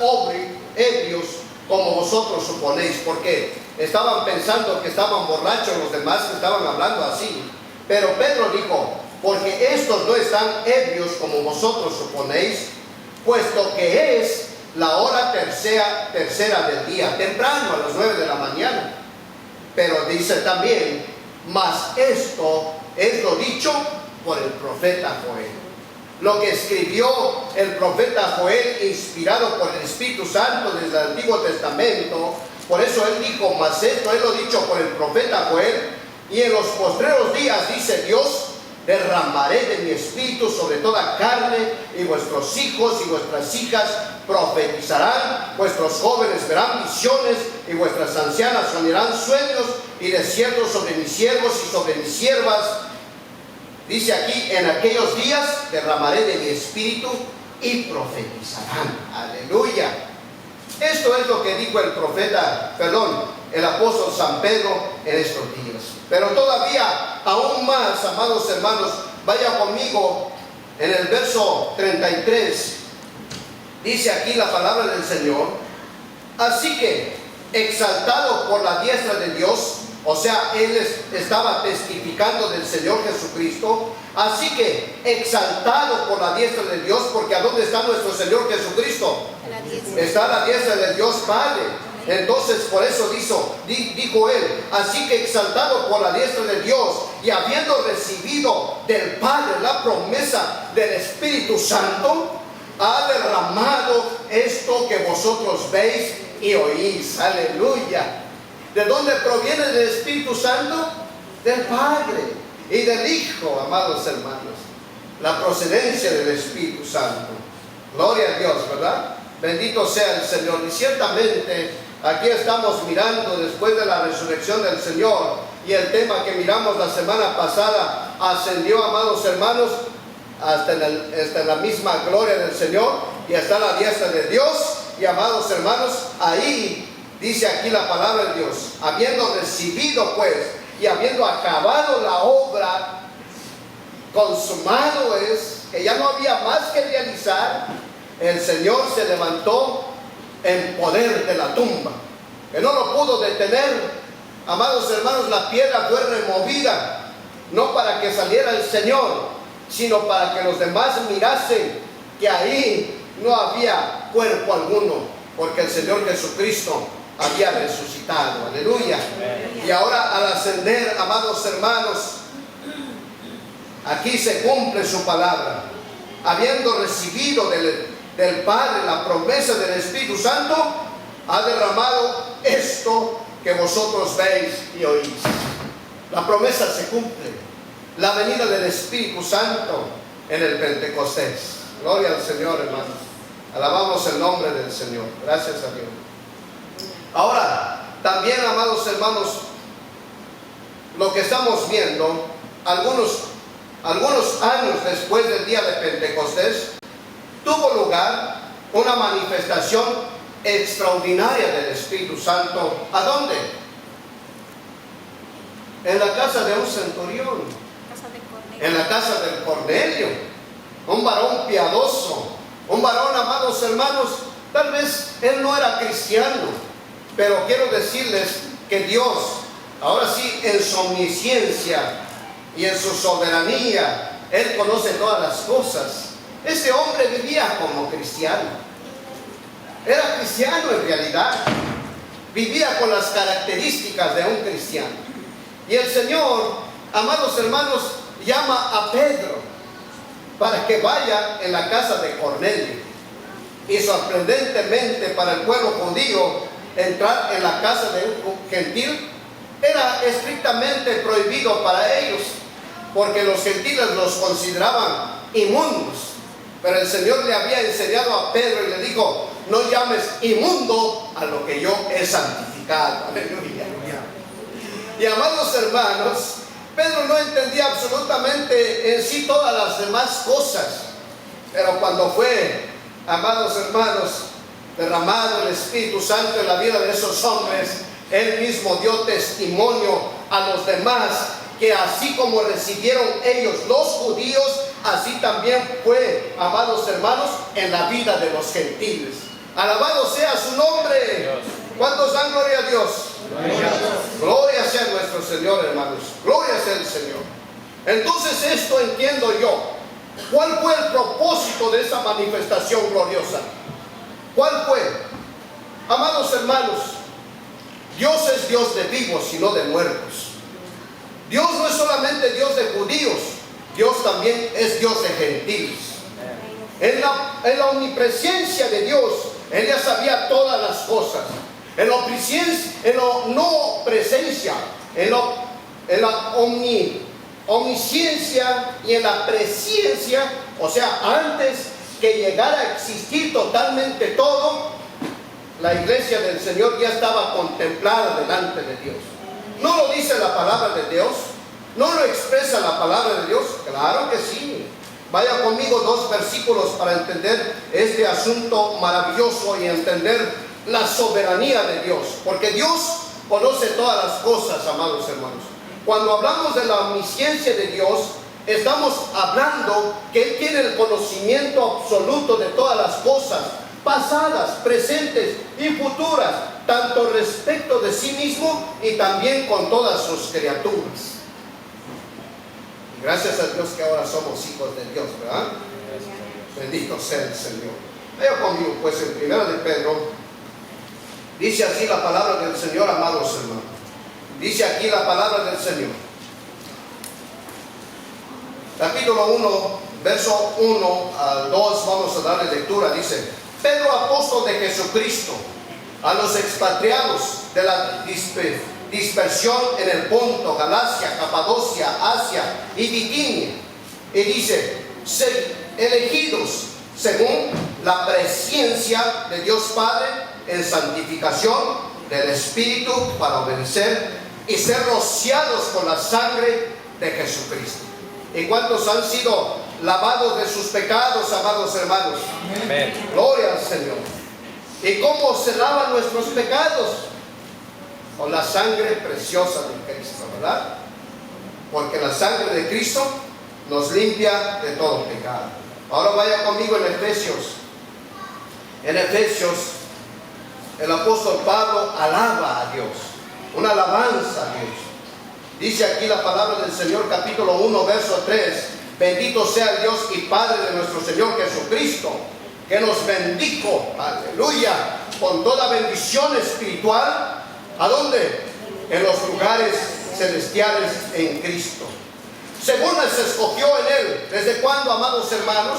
ebrios como vosotros suponéis, porque estaban pensando que estaban borrachos los demás que estaban hablando así. Pero Pedro dijo: porque estos no están ebrios como vosotros suponéis, puesto que es la hora tercera del día, temprano, a las 9 de la mañana. Pero dice también: mas esto es lo dicho por el profeta Joel. Lo que escribió el profeta Joel, inspirado por el Espíritu Santo desde el Antiguo Testamento. Por eso él dijo: mas esto es lo dicho por el profeta Joel. Y en los postreros días, dice Dios, derramaré de mi espíritu sobre toda carne, y vuestros hijos y vuestras hijas profetizarán, vuestros jóvenes verán visiones, y vuestras ancianas soñarán sueños, y de cierto sobre mis siervos y sobre mis siervas, dice aquí, en aquellos días derramaré de mi espíritu y profetizarán. Aleluya. Esto es lo que dijo el apóstol San Pedro en estos días. Pero todavía, aún más, amados hermanos, vaya conmigo en el verso 33. Dice aquí la palabra del Señor: así que, exaltado por la diestra de Dios, o sea, él estaba testificando del Señor Jesucristo. Así que, exaltado por la diestra de Dios, porque ¿a dónde está nuestro Señor Jesucristo? Está a la diestra de Dios Padre. Entonces, por eso dijo él: así que, exaltado por la diestra de Dios, y habiendo recibido del Padre la promesa del Espíritu Santo, ha derramado esto que vosotros veis y oís. Aleluya. ¿De dónde proviene el Espíritu Santo? Del Padre y del Hijo, amados hermanos. La procedencia del Espíritu Santo. Gloria a Dios, ¿verdad? Bendito sea el Señor. Y ciertamente aquí estamos mirando, después de la resurrección del Señor, y el tema que miramos la semana pasada ascendió, amados hermanos, hasta en la misma gloria del Señor, y hasta a la diestra de Dios. Y amados hermanos, ahí dice aquí la palabra de Dios: habiendo recibido pues y habiendo acabado la obra, consumado es, que ya no había más que realizar, el Señor se levantó en poder de la tumba, que no lo pudo detener. Amados hermanos, la piedra fue removida, no para que saliera el Señor, sino para que los demás mirasen que ahí no había cuerpo alguno, porque el Señor Jesucristo había resucitado. Aleluya. Y ahora al ascender, amados hermanos, aquí se cumple su palabra. Habiendo recibido del Padre la promesa del Espíritu Santo, ha derramado esto que vosotros veis y oís. La promesa se cumple. La venida del Espíritu Santo en el Pentecostés. Gloria al Señor, hermanos. Alabamos el nombre del Señor. Gracias a Dios. Ahora, también, amados hermanos, lo que estamos viendo, algunos años después del día de Pentecostés, tuvo lugar una manifestación extraordinaria del Espíritu Santo. ¿A dónde? En la casa de un centurión, en la casa del Cornelio, un varón piadoso, un varón, amados hermanos, tal vez él no era cristiano, pero quiero decirles que Dios, ahora sí, en su omnisciencia y en su soberanía, Él conoce todas las cosas. Este hombre vivía como cristiano, era cristiano en realidad, vivía con las características de un cristiano. Y el Señor, amados hermanos, llama a Pedro para que vaya en la casa de Cornelio. Y sorprendentemente para el pueblo judío, entrar en la casa de un gentil era estrictamente prohibido para ellos, porque los gentiles los consideraban inmundos. Pero el Señor le había enseñado a Pedro y le dijo: no llames inmundo a lo que yo he santificado. Aleluya. Y amados hermanos, Pedro no entendía absolutamente en sí todas las demás cosas, pero cuando fue, amados hermanos, derramado el Espíritu Santo en la vida de esos hombres, él mismo dio testimonio a los demás que así como recibieron ellos los judíos, así también fue, amados hermanos, en la vida de los gentiles. Alabado sea su nombre. ¿Cuántos dan gloria a Dios? Gloria sea nuestro Señor, hermanos. Gloria sea el Señor. Entonces esto entiendo yo. ¿Cuál fue el propósito de esa manifestación gloriosa? ¿Cuál fue? Amados hermanos, Dios es Dios de vivos y no de muertos. Dios no es solamente Dios de judíos, Dios también es Dios de gentiles. En la omnipresencia de Dios, Él ya sabía todas las cosas. En la no presencia, en la omnisciencia y en la presciencia, o sea, antes que llegara a existir totalmente todo, la iglesia del Señor ya estaba contemplada delante de Dios. ¿No lo dice la palabra de Dios? ¿No lo expresa la palabra de Dios? Claro que sí. Vaya conmigo 2 versículos para entender este asunto maravilloso y entender la soberanía de Dios, porque Dios conoce todas las cosas, amados hermanos. Cuando hablamos de la omnisciencia de Dios, estamos hablando que Él tiene el conocimiento absoluto de todas las cosas, pasadas, presentes y futuras, tanto respecto de sí mismo y también con todas sus criaturas. Y gracias a Dios que ahora somos hijos de Dios, ¿verdad? Bendito sea el Señor. Vaya conmigo pues en 1 de Pedro. Dice así la palabra del Señor, amados hermanos. Dice aquí la palabra del Señor. Capítulo 1, verso 1 al 2, vamos a darle lectura. Dice: Pedro, apóstol de Jesucristo, a los expatriados de la dispersión en el Ponto, Galacia, Capadocia, Asia y Bitinia. Y dice: elegidos según la presciencia de Dios Padre en santificación del Espíritu para obedecer y ser rociados con la sangre de Jesucristo. ¿Y cuántos han sido lavados de sus pecados, amados hermanos? Amén. Gloria al Señor. ¿Y cómo se lavan nuestros pecados? Con la sangre preciosa de Cristo, ¿verdad? Porque la sangre de Cristo nos limpia de todo pecado. Ahora vaya conmigo en Efesios. En Efesios el apóstol Pablo alaba a Dios, una alabanza a Dios. Dice aquí la palabra del Señor, capítulo 1, verso 3: bendito sea el Dios y Padre de nuestro Señor Jesucristo, que nos bendijo, aleluya, con toda bendición espiritual. ¿A dónde? En los lugares celestiales en Cristo. Según se escogió en Él. ¿Desde cuándo, amados hermanos?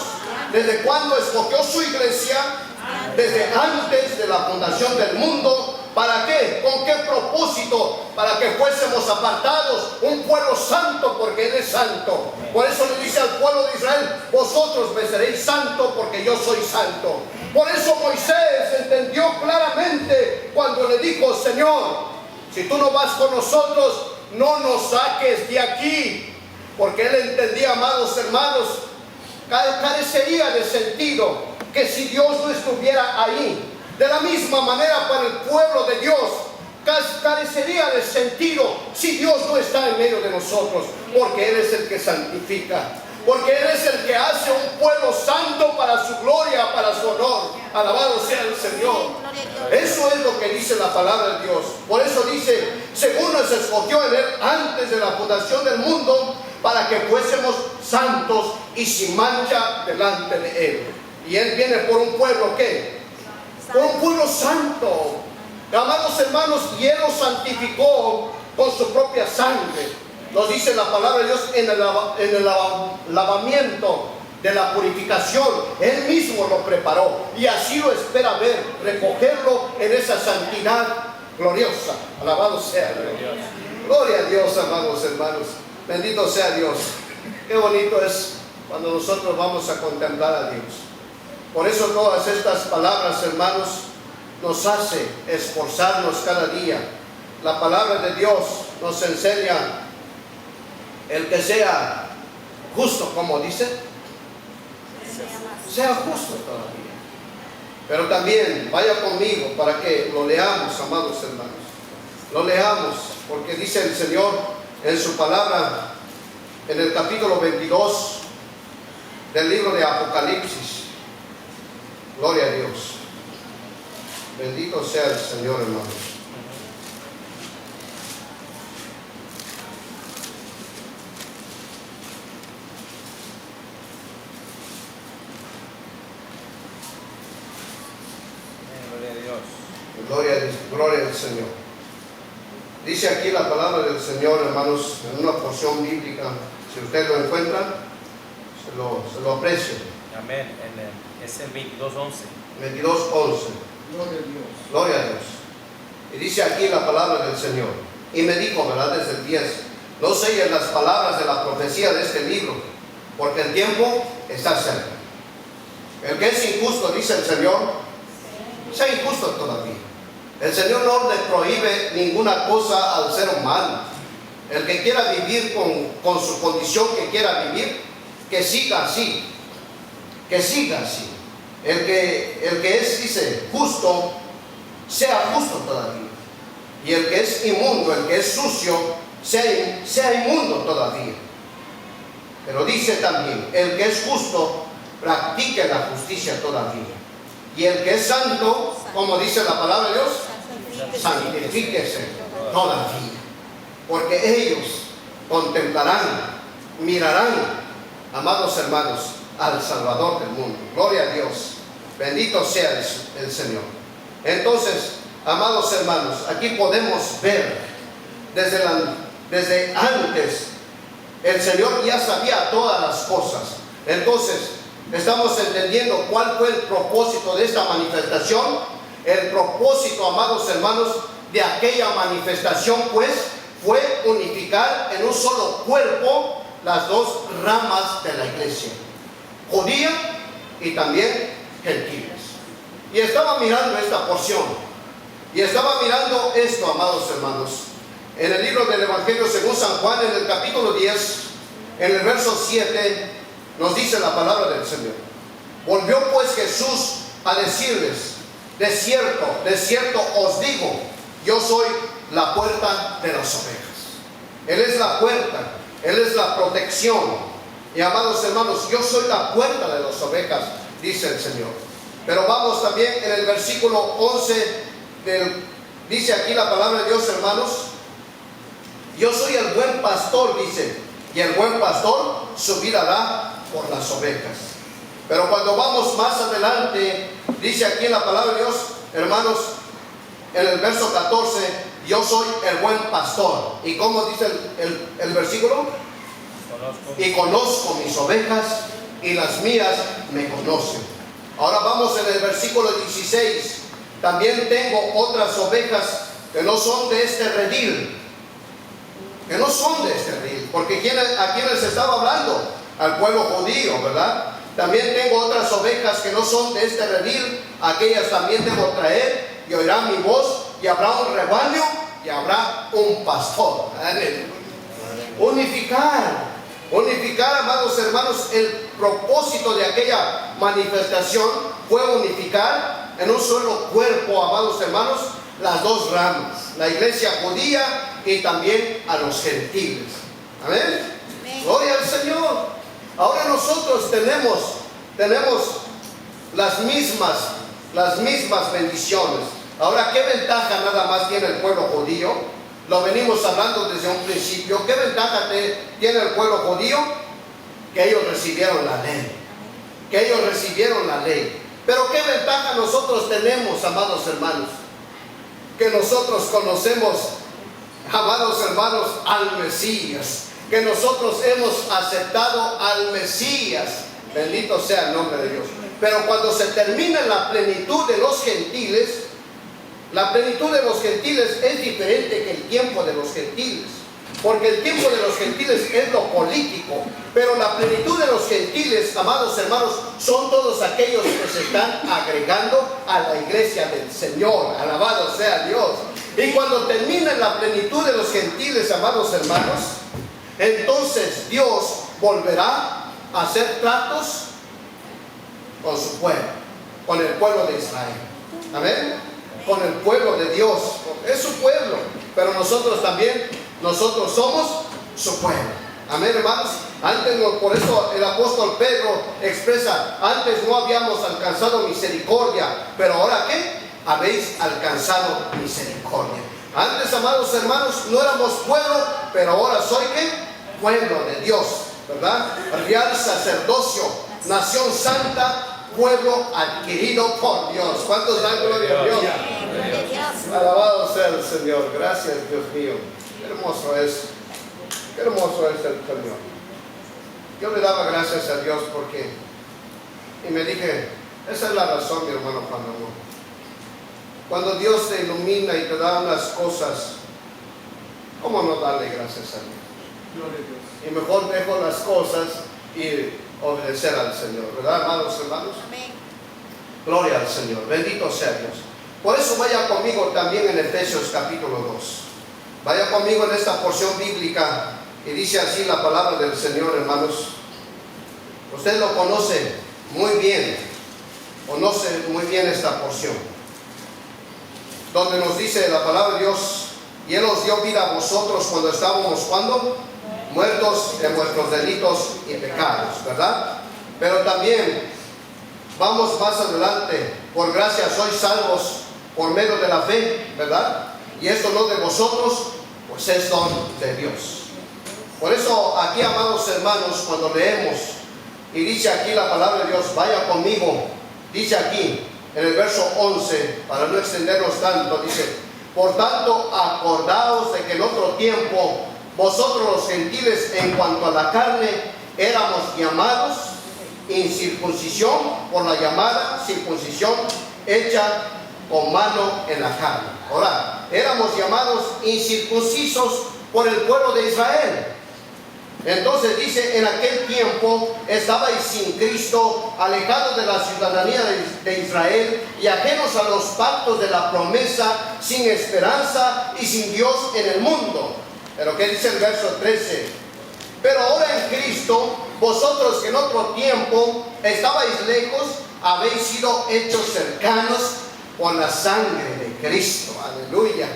¿Desde cuándo escogió su iglesia? Desde antes de la fundación del mundo. ¿Para qué? ¿Con qué propósito? Para que fuésemos apartados, un pueblo santo, porque Él es santo. Por eso le dice al pueblo de Israel: vosotros me seréis santo porque yo soy santo. Por eso Moisés entendió claramente cuando le dijo: Señor, si tú no vas con nosotros, no nos saques de aquí. Porque él entendía, amados hermanos, carecería de sentido que si Dios no estuviera ahí. De la misma manera, para el pueblo de Dios carecería de sentido si Dios no está en medio de nosotros, porque Él es el que santifica, porque Él es el que hace un pueblo santo para su gloria, para su honor. Alabado sea el Señor. Eso es lo que dice la palabra de Dios. Por eso dice: según nos escogió en Él antes de la fundación del mundo, para que fuésemos santos y sin mancha delante de Él. Y Él viene por un pueblo, ¿qué? Por un pueblo santo, amados hermanos, y Él los santificó con su propia sangre. Nos dice la palabra de Dios en el lavamiento de la purificación. Él mismo lo preparó y así lo espera ver, recogerlo en esa santidad gloriosa. Alabado sea Dios. Gloria a Dios, amados hermanos. Bendito sea Dios. Qué bonito es cuando nosotros vamos a contemplar a Dios. Por eso todas estas palabras, hermanos, nos hace esforzarnos cada día. La palabra de Dios nos enseña el que sea justo, como dice, sea justo todavía. Pero también vaya conmigo para que lo leamos, amados hermanos. Lo leamos, porque dice el Señor en su palabra, en el capítulo 22 del libro de Apocalipsis. Gloria a Dios. Bendito sea el Señor, hermanos. Gloria al Señor. Dice aquí la palabra del Señor, hermanos, en una porción bíblica. Si usted lo encuentra, se lo aprecio.
Amén. Es el 22:11.
22:11.
Gloria a Dios.
Gloria a Dios. Y dice aquí la palabra del Señor. Y me dijo, ¿verdad? Desde el 10: no selles las palabras de la profecía de este libro, porque el tiempo está cerca. El que es injusto, dice el Señor, sea injusto todavía. El Señor no le prohíbe ninguna cosa al ser humano. El que quiera vivir con su condición que quiera vivir, que siga así. Que siga así. El que es, dice, justo, sea justo todavía. Y el que es inmundo, el que es sucio, sea inmundo todavía. Pero dice también: el que es justo, practique la justicia todavía. Y el que es santo, como dice la palabra de Dios, santifíquese todavía. Porque ellos contemplarán, mirarán, amados hermanos, al Salvador del mundo. Gloria a Dios. Bendito sea el Señor. Entonces, amados hermanos, aquí podemos ver desde antes, el Señor ya sabía todas las cosas. Entonces, estamos entendiendo cuál fue el propósito de esta manifestación. El propósito, amados hermanos, de aquella manifestación, pues, fue unificar en un solo cuerpo las dos ramas de la iglesia, judía y también gentiles. Y estaba mirando esta porción, y estaba mirando esto, amados hermanos, en el libro del Evangelio según San Juan, en el capítulo 10, en el verso 7, nos dice la palabra del Señor: volvió pues Jesús a decirles: de cierto os digo, yo soy la puerta de las ovejas. Él es la puerta, Él es la protección. Y amados hermanos, yo soy la puerta de las ovejas, dice el Señor. Pero vamos también en el versículo 11 dice aquí la palabra de Dios, hermanos, yo soy el buen pastor, dice, y el buen pastor su vida da por las ovejas. Pero cuando vamos más adelante, dice aquí en la palabra de Dios, hermanos, en el verso 14, yo soy el buen pastor. ¿Y cómo dice el versículo? Y conozco mis ovejas y las mías me conocen. Ahora vamos en el versículo 16. También tengo otras ovejas que no son de este redil. Que no son de este redil. Porque ¿a quiénes estaba hablando? Al pueblo judío, ¿verdad? También tengo otras ovejas que no son de este redil. Aquellas también debo traer y oirán mi voz, y habrá un rebaño y habrá un pastor. Unificar, amados hermanos, el propósito de aquella manifestación fue unificar en un solo cuerpo, amados hermanos, las dos ramas, la iglesia judía y también a los gentiles. Amén. Gloria al Señor. Ahora nosotros tenemos las mismas bendiciones. Ahora, ¿qué ventaja nada más tiene el pueblo judío? Lo venimos hablando desde un principio. ¿Qué ventaja tiene el pueblo judío? Que ellos recibieron la ley. Pero ¿qué ventaja nosotros tenemos, amados hermanos? Que nosotros conocemos, amados hermanos, al Mesías. Que nosotros hemos aceptado al Mesías. Bendito sea el nombre de Dios. Pero cuando se termina la plenitud de los gentiles, la plenitud de los gentiles es diferente que el tiempo de los gentiles. Porque el tiempo de los gentiles es lo político. Pero la plenitud de los gentiles, amados hermanos, son todos aquellos que se están agregando a la iglesia del Señor. Alabado sea Dios. Y cuando termina la plenitud de los gentiles, amados hermanos, entonces Dios volverá a hacer tratos con su pueblo, con el pueblo de Israel. Amén. Con el pueblo de Dios. Es su pueblo, pero nosotros también, nosotros somos su pueblo. Amén, hermanos. Antes, por eso el apóstol Pedro expresa, antes no habíamos alcanzado misericordia, pero ahora ¿qué? Habéis alcanzado misericordia. Antes, amados hermanos, no éramos pueblo, pero ahora soy ¿qué? Pueblo de Dios, ¿verdad? Real sacerdocio, nación santa, pueblo adquirido por Dios. ¿Cuántos dan gloria a Dios? Alabado sea el Señor. Gracias, Dios mío. Qué hermoso es. Qué hermoso es el Señor. Yo le daba gracias a Dios porque, y me dije, esa es la razón, mi hermano, cuando Dios te ilumina y te da unas cosas, ¿cómo no darle gracias a Dios?
Gloria a Dios.
Y mejor dejo las cosas y obedecer al Señor, ¿verdad, amados hermanos?
Amén.
Gloria al Señor, bendito sea Dios. Por eso vaya conmigo también en Efesios capítulo 2. Vaya conmigo en esta porción bíblica y dice así la palabra del Señor, hermanos. Usted lo conoce muy bien esta porción, donde nos dice la palabra de Dios: y Él os dio vida a vosotros cuando estábamos, ¿cuándo? Muertos en vuestros delitos y pecados, ¿verdad? Pero también, vamos más adelante, por gracia sois salvos por medio de la fe, ¿verdad? Y esto no de vosotros, pues es don de Dios. Por eso aquí, amados hermanos, cuando leemos, y dice aquí la palabra de Dios, vaya conmigo, dice aquí, en el verso 11, para no extendernos tanto, dice: por tanto, acordaos de que en otro tiempo, vosotros los gentiles, en cuanto a la carne, éramos llamados incircuncisión por la llamada circuncisión hecha con mano en la carne. Ahora, éramos llamados incircuncisos por el pueblo de Israel. Entonces dice: en aquel tiempo estabais sin Cristo, alejados de la ciudadanía de Israel y ajenos a los pactos de la promesa, sin esperanza y sin Dios en el mundo. Pero ¿qué dice el verso 13? Pero ahora en Cristo, vosotros que en otro tiempo estabais lejos, habéis sido hechos cercanos por la sangre de Cristo. Aleluya.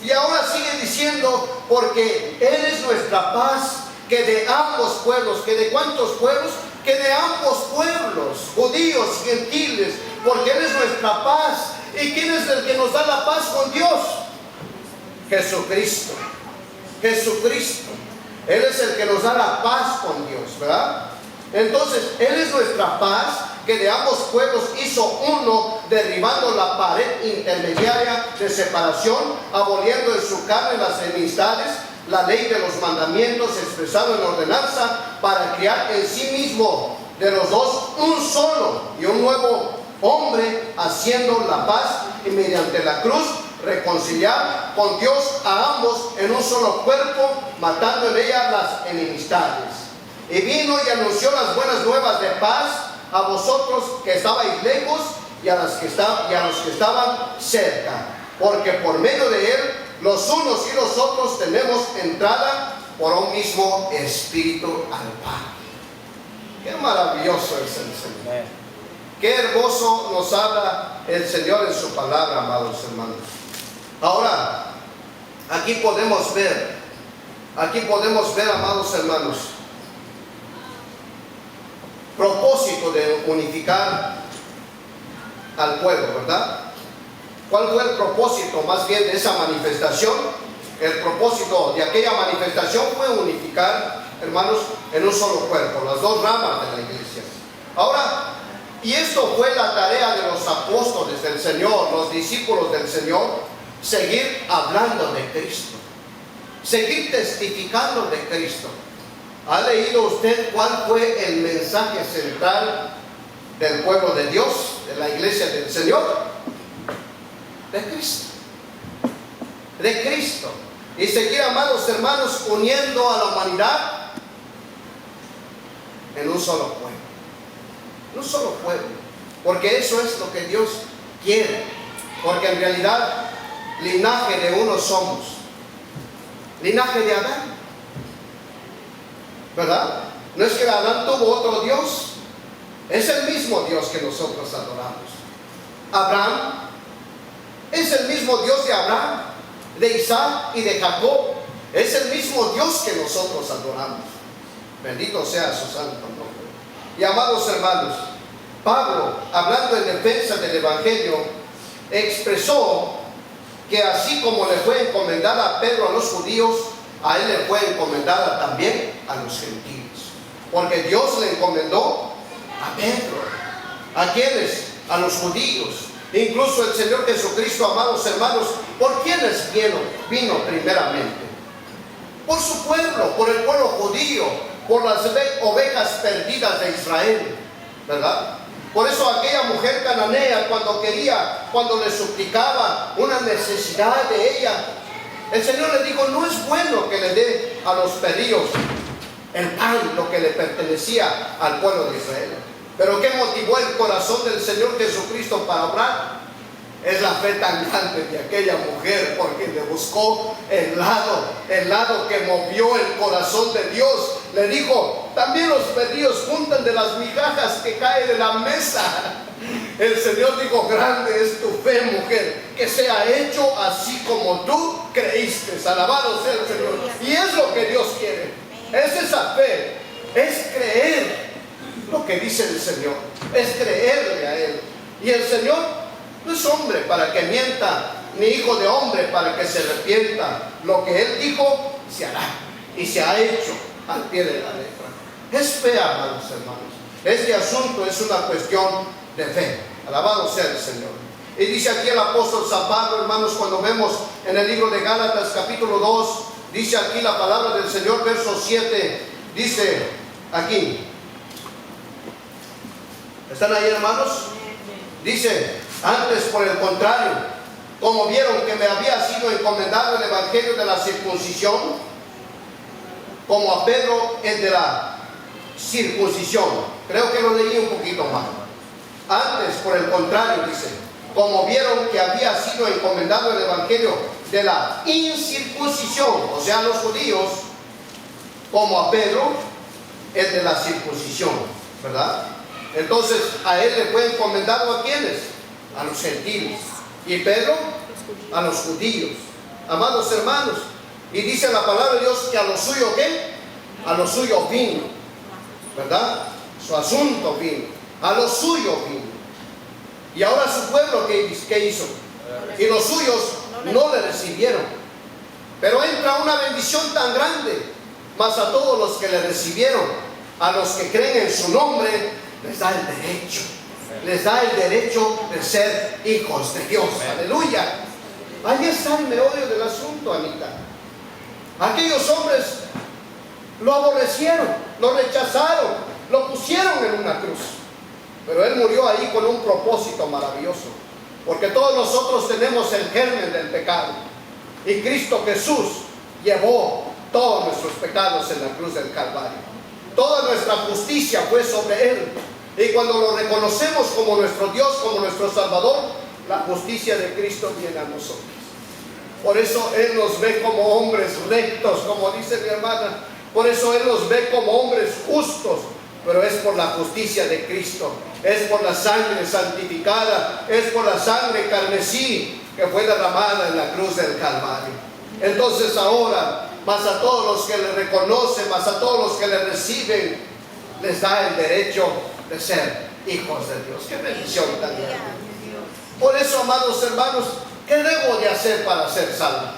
Y ahora sigue diciendo: porque Él es nuestra paz, que de ambos pueblos, que de cuántos pueblos, que de ambos pueblos, judíos y gentiles, porque Él es nuestra paz, ¿Y quién es el que nos da la paz con Dios? Jesucristo. Jesucristo. Él es el que nos da la paz con Dios, ¿verdad? Entonces, Él es nuestra paz, que de ambos pueblos hizo uno, derribando la pared intermediaria de separación, aboliendo en su carne las enemistades, la ley de los mandamientos expresado en ordenanza, para crear en sí mismo de los dos un solo y un nuevo hombre, haciendo la paz, y mediante la cruz reconciliar con Dios a ambos en un solo cuerpo, matando en ella las enemistades. Y vino y anunció las buenas nuevas de paz a vosotros que estabais lejos y a los que estaban cerca, porque por medio de Él los unos y los otros tenemos entrada por un mismo Espíritu al Padre. Qué maravilloso es el Señor. Qué hermoso nos habla el Señor en su palabra, amados hermanos. Ahora, aquí podemos ver, amados hermanos, propósito de unificar al pueblo, ¿verdad? ¿Cuál fue el propósito más bien de esa manifestación? El propósito de aquella manifestación fue unificar, hermanos, en un solo cuerpo, las dos ramas de la iglesia. Ahora, y esto fue la tarea de los apóstoles del Señor, los discípulos del Señor, seguir hablando de Cristo, seguir testificando de Cristo. ¿Ha leído usted cuál fue el mensaje central del pueblo de Dios, de la iglesia del Señor? De Cristo. De Cristo. Y seguir, amados hermanos, uniendo a la humanidad en un solo pueblo. Un solo pueblo. Porque eso es lo que Dios quiere. Porque en realidad, linaje de uno somos. Linaje de Adán. ¿Verdad? No es que Adán tuvo otro Dios. Es el mismo Dios que nosotros adoramos. Abraham es el mismo Dios de Abraham, de Isaac y de Jacob. Es el mismo Dios que nosotros adoramos. Bendito sea su santo nombre. Y amados hermanos, Pablo, hablando en defensa del Evangelio, expresó que así como le fue encomendada a Pedro a los judíos, a él le fue encomendada también a los gentiles. Porque Dios le encomendó a Pedro. ¿A quiénes? A los judíos. Incluso el Señor Jesucristo, amados hermanos, ¿por quiénes vino primeramente? Por su pueblo, por el pueblo judío, por las ovejas perdidas de Israel, ¿verdad? Por eso aquella mujer cananea, cuando le suplicaba una necesidad de ella, el Señor le dijo: no es bueno que le dé a los perdidos el pan, lo que le pertenecía al pueblo de Israel. Pero ¿qué motivó el corazón del Señor Jesucristo para obrar? Es la fe tan grande de aquella mujer, porque le buscó el lado que movió el corazón de Dios. Le dijo: también los perdidos juntan de las migajas que caen de la mesa. El Señor dijo: grande es tu fe, mujer, que sea hecho así como tú creíste. Alabado sea el Señor. Y es lo que Dios quiere. Es esa fe, es creer lo que dice el Señor, es creerle a Él. Y el Señor no es hombre para que mienta, ni hijo de hombre para que se arrepienta. Lo que Él dijo se hará, y se ha hecho al pie de la letra. Es fe, amados hermanos. Este asunto es una cuestión de fe. Alabado sea el Señor. Y dice aquí el apóstol San Pablo, hermanos, cuando vemos en el libro de Gálatas capítulo 2, dice aquí la palabra del Señor, verso 7, dice aquí, ¿están ahí, hermanos? Dice: antes, por el contrario, como vieron que me había sido encomendado el evangelio de la circuncisión, como a Pedro el de la circuncisión. Creo que lo leí un poquito mal. Antes, por el contrario, dice, como vieron que había sido encomendado el evangelio de la incircuncisión, o sea, los judíos, como a Pedro el de la circuncisión, ¿verdad? Entonces a él le fue encomendado ¿a quiénes? A los gentiles. Y Pedro a los judíos. Amados hermanos, y dice la palabra de Dios que a lo suyo ¿qué? A lo suyo vino, ¿verdad? Su asunto vino, a lo suyo vino. Y ahora su pueblo, ¿qué hizo? Y los suyos no le recibieron. Pero entra una bendición tan grande, mas a todos los que le recibieron, a los que creen en su nombre, les da el derecho. Les da el derecho de ser hijos de Dios. Aleluya. Ahí está el meollo del asunto, Anita. Aquellos hombres lo aborrecieron, lo rechazaron, lo pusieron en una cruz. Pero Él murió ahí con un propósito maravilloso. Porque todos nosotros tenemos el germen del pecado. Y Cristo Jesús llevó todos nuestros pecados en la cruz del Calvario. Toda nuestra justicia fue sobre Él. Y cuando lo reconocemos como nuestro Dios, como nuestro Salvador, la justicia de Cristo viene a nosotros. Por eso Él nos ve como hombres rectos, como dice mi hermana. Por eso Él nos ve como hombres justos. Pero es por la justicia de Cristo. Es por la sangre santificada. Es por la sangre carmesí que fue derramada en la cruz del Calvario. Entonces ahora, más a todos los que le reconocen, más a todos los que le reciben, les da el derecho de ser hijos de Dios. ¡Qué bendición tan grande! Por eso, amados hermanos, ¿qué debo de hacer para ser salvo?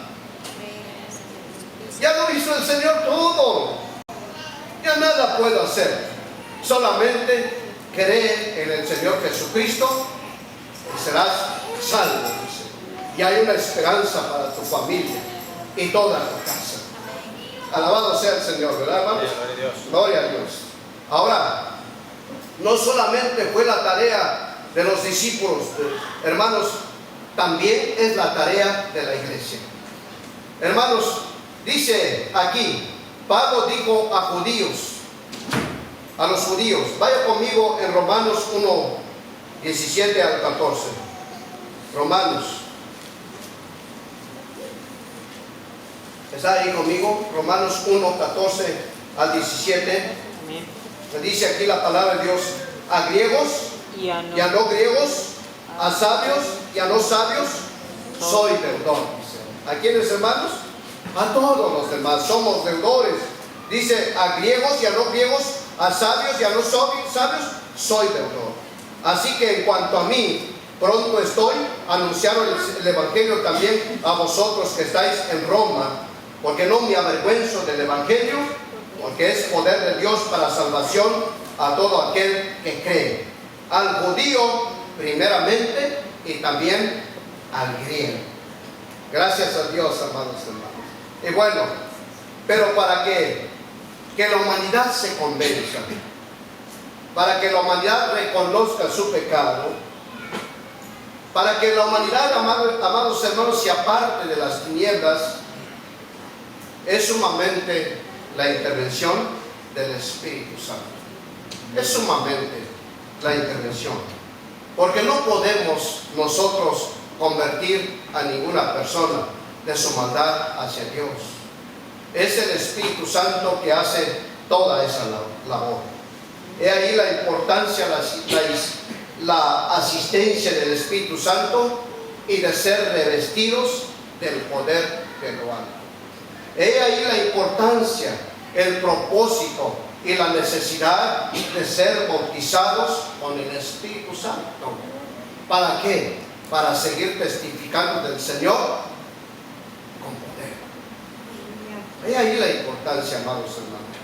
Ya lo hizo el Señor todo. Ya nada puedo hacer. Solamente creer en el Señor Jesucristo y serás salvo. Y hay una esperanza para tu familia y toda tu casa. Alabado sea el Señor, ¿verdad, hermanos? Gloria a Dios. Ahora, no solamente fue la tarea de los discípulos, hermanos, también es la tarea de la iglesia. Hermanos, dice aquí, Pablo dijo a los judíos, vaya conmigo en Romanos 1, 17 al 14. Romanos. ¿Está ahí conmigo? Romanos 1, 14 al 17. Me dice aquí la palabra de Dios, a griegos y a no griegos, a sabios y a no sabios, soy deudor. ¿A quiénes, hermanos? A todos los demás, somos deudores. Dice, a griegos y a no griegos, a sabios y a no sabios, soy deudor. Así que en cuanto a mí, pronto estoy a anunciar el Evangelio también a vosotros que estáis en Roma, porque no me avergüenzo del Evangelio, porque es poder de Dios para salvación a todo aquel que cree, al judío primeramente y también al griego. Gracias a Dios, hermanos y hermanas. Y bueno, pero para que la humanidad se convenza, para que la humanidad reconozca su pecado, para que la humanidad, amados hermanos, se aparte de las tinieblas, es sumamente la intervención del Espíritu Santo. Es sumamente la intervención. Porque no podemos nosotros convertir a ninguna persona de su maldad hacia Dios. Es el Espíritu Santo que hace toda esa labor. He ahí la importancia, la asistencia del Espíritu Santo y de ser revestidos del poder de lo alto. He ahí la importancia, el propósito y la necesidad de ser bautizados con el Espíritu Santo. ¿Para qué? Para seguir testificando del Señor con poder. He ahí la importancia, amados hermanos,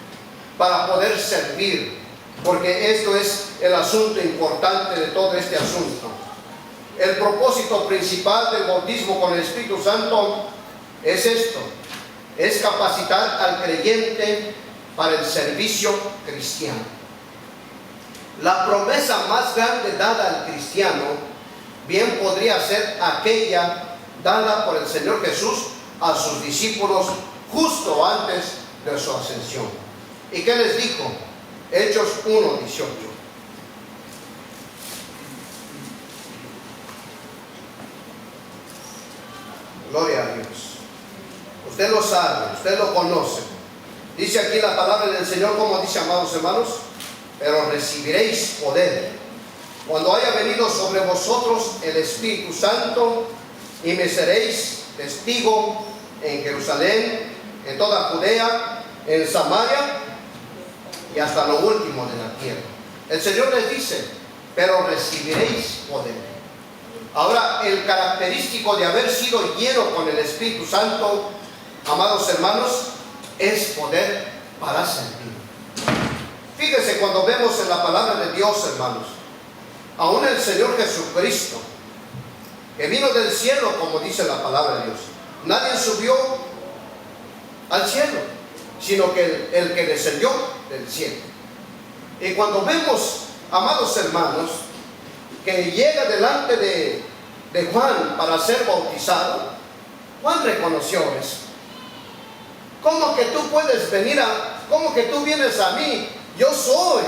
para poder servir, porque esto es el asunto importante de todo este asunto. El propósito principal del bautismo con el Espíritu Santo es esto: es capacitar al creyente para el servicio cristiano. La promesa más grande dada al cristiano bien podría ser aquella dada por el Señor Jesús a sus discípulos justo antes de su ascensión. ¿Y qué les dijo? Hechos 1:18. Gloria a Dios. Usted lo sabe, usted lo conoce. Dice aquí la palabra del Señor, como dice, amados hermanos, pero recibiréis poder cuando haya venido sobre vosotros el Espíritu Santo, y me seréis testigo en Jerusalén, en toda Judea, en Samaria y hasta lo último de la tierra. El Señor les dice, pero recibiréis poder. Ahora, el característico de haber sido lleno con el Espíritu Santo, amados hermanos, es poder para servir. Fíjense cuando vemos en la palabra de Dios, hermanos, aún el Señor Jesucristo, que vino del cielo, como dice la palabra de Dios, nadie subió al cielo, sino que el que descendió del cielo. Y cuando vemos, amados hermanos, que llega delante de Juan para ser bautizado, Juan reconoció eso. ¿Cómo que tú puedes venir cómo que tú vienes a mí? Yo soy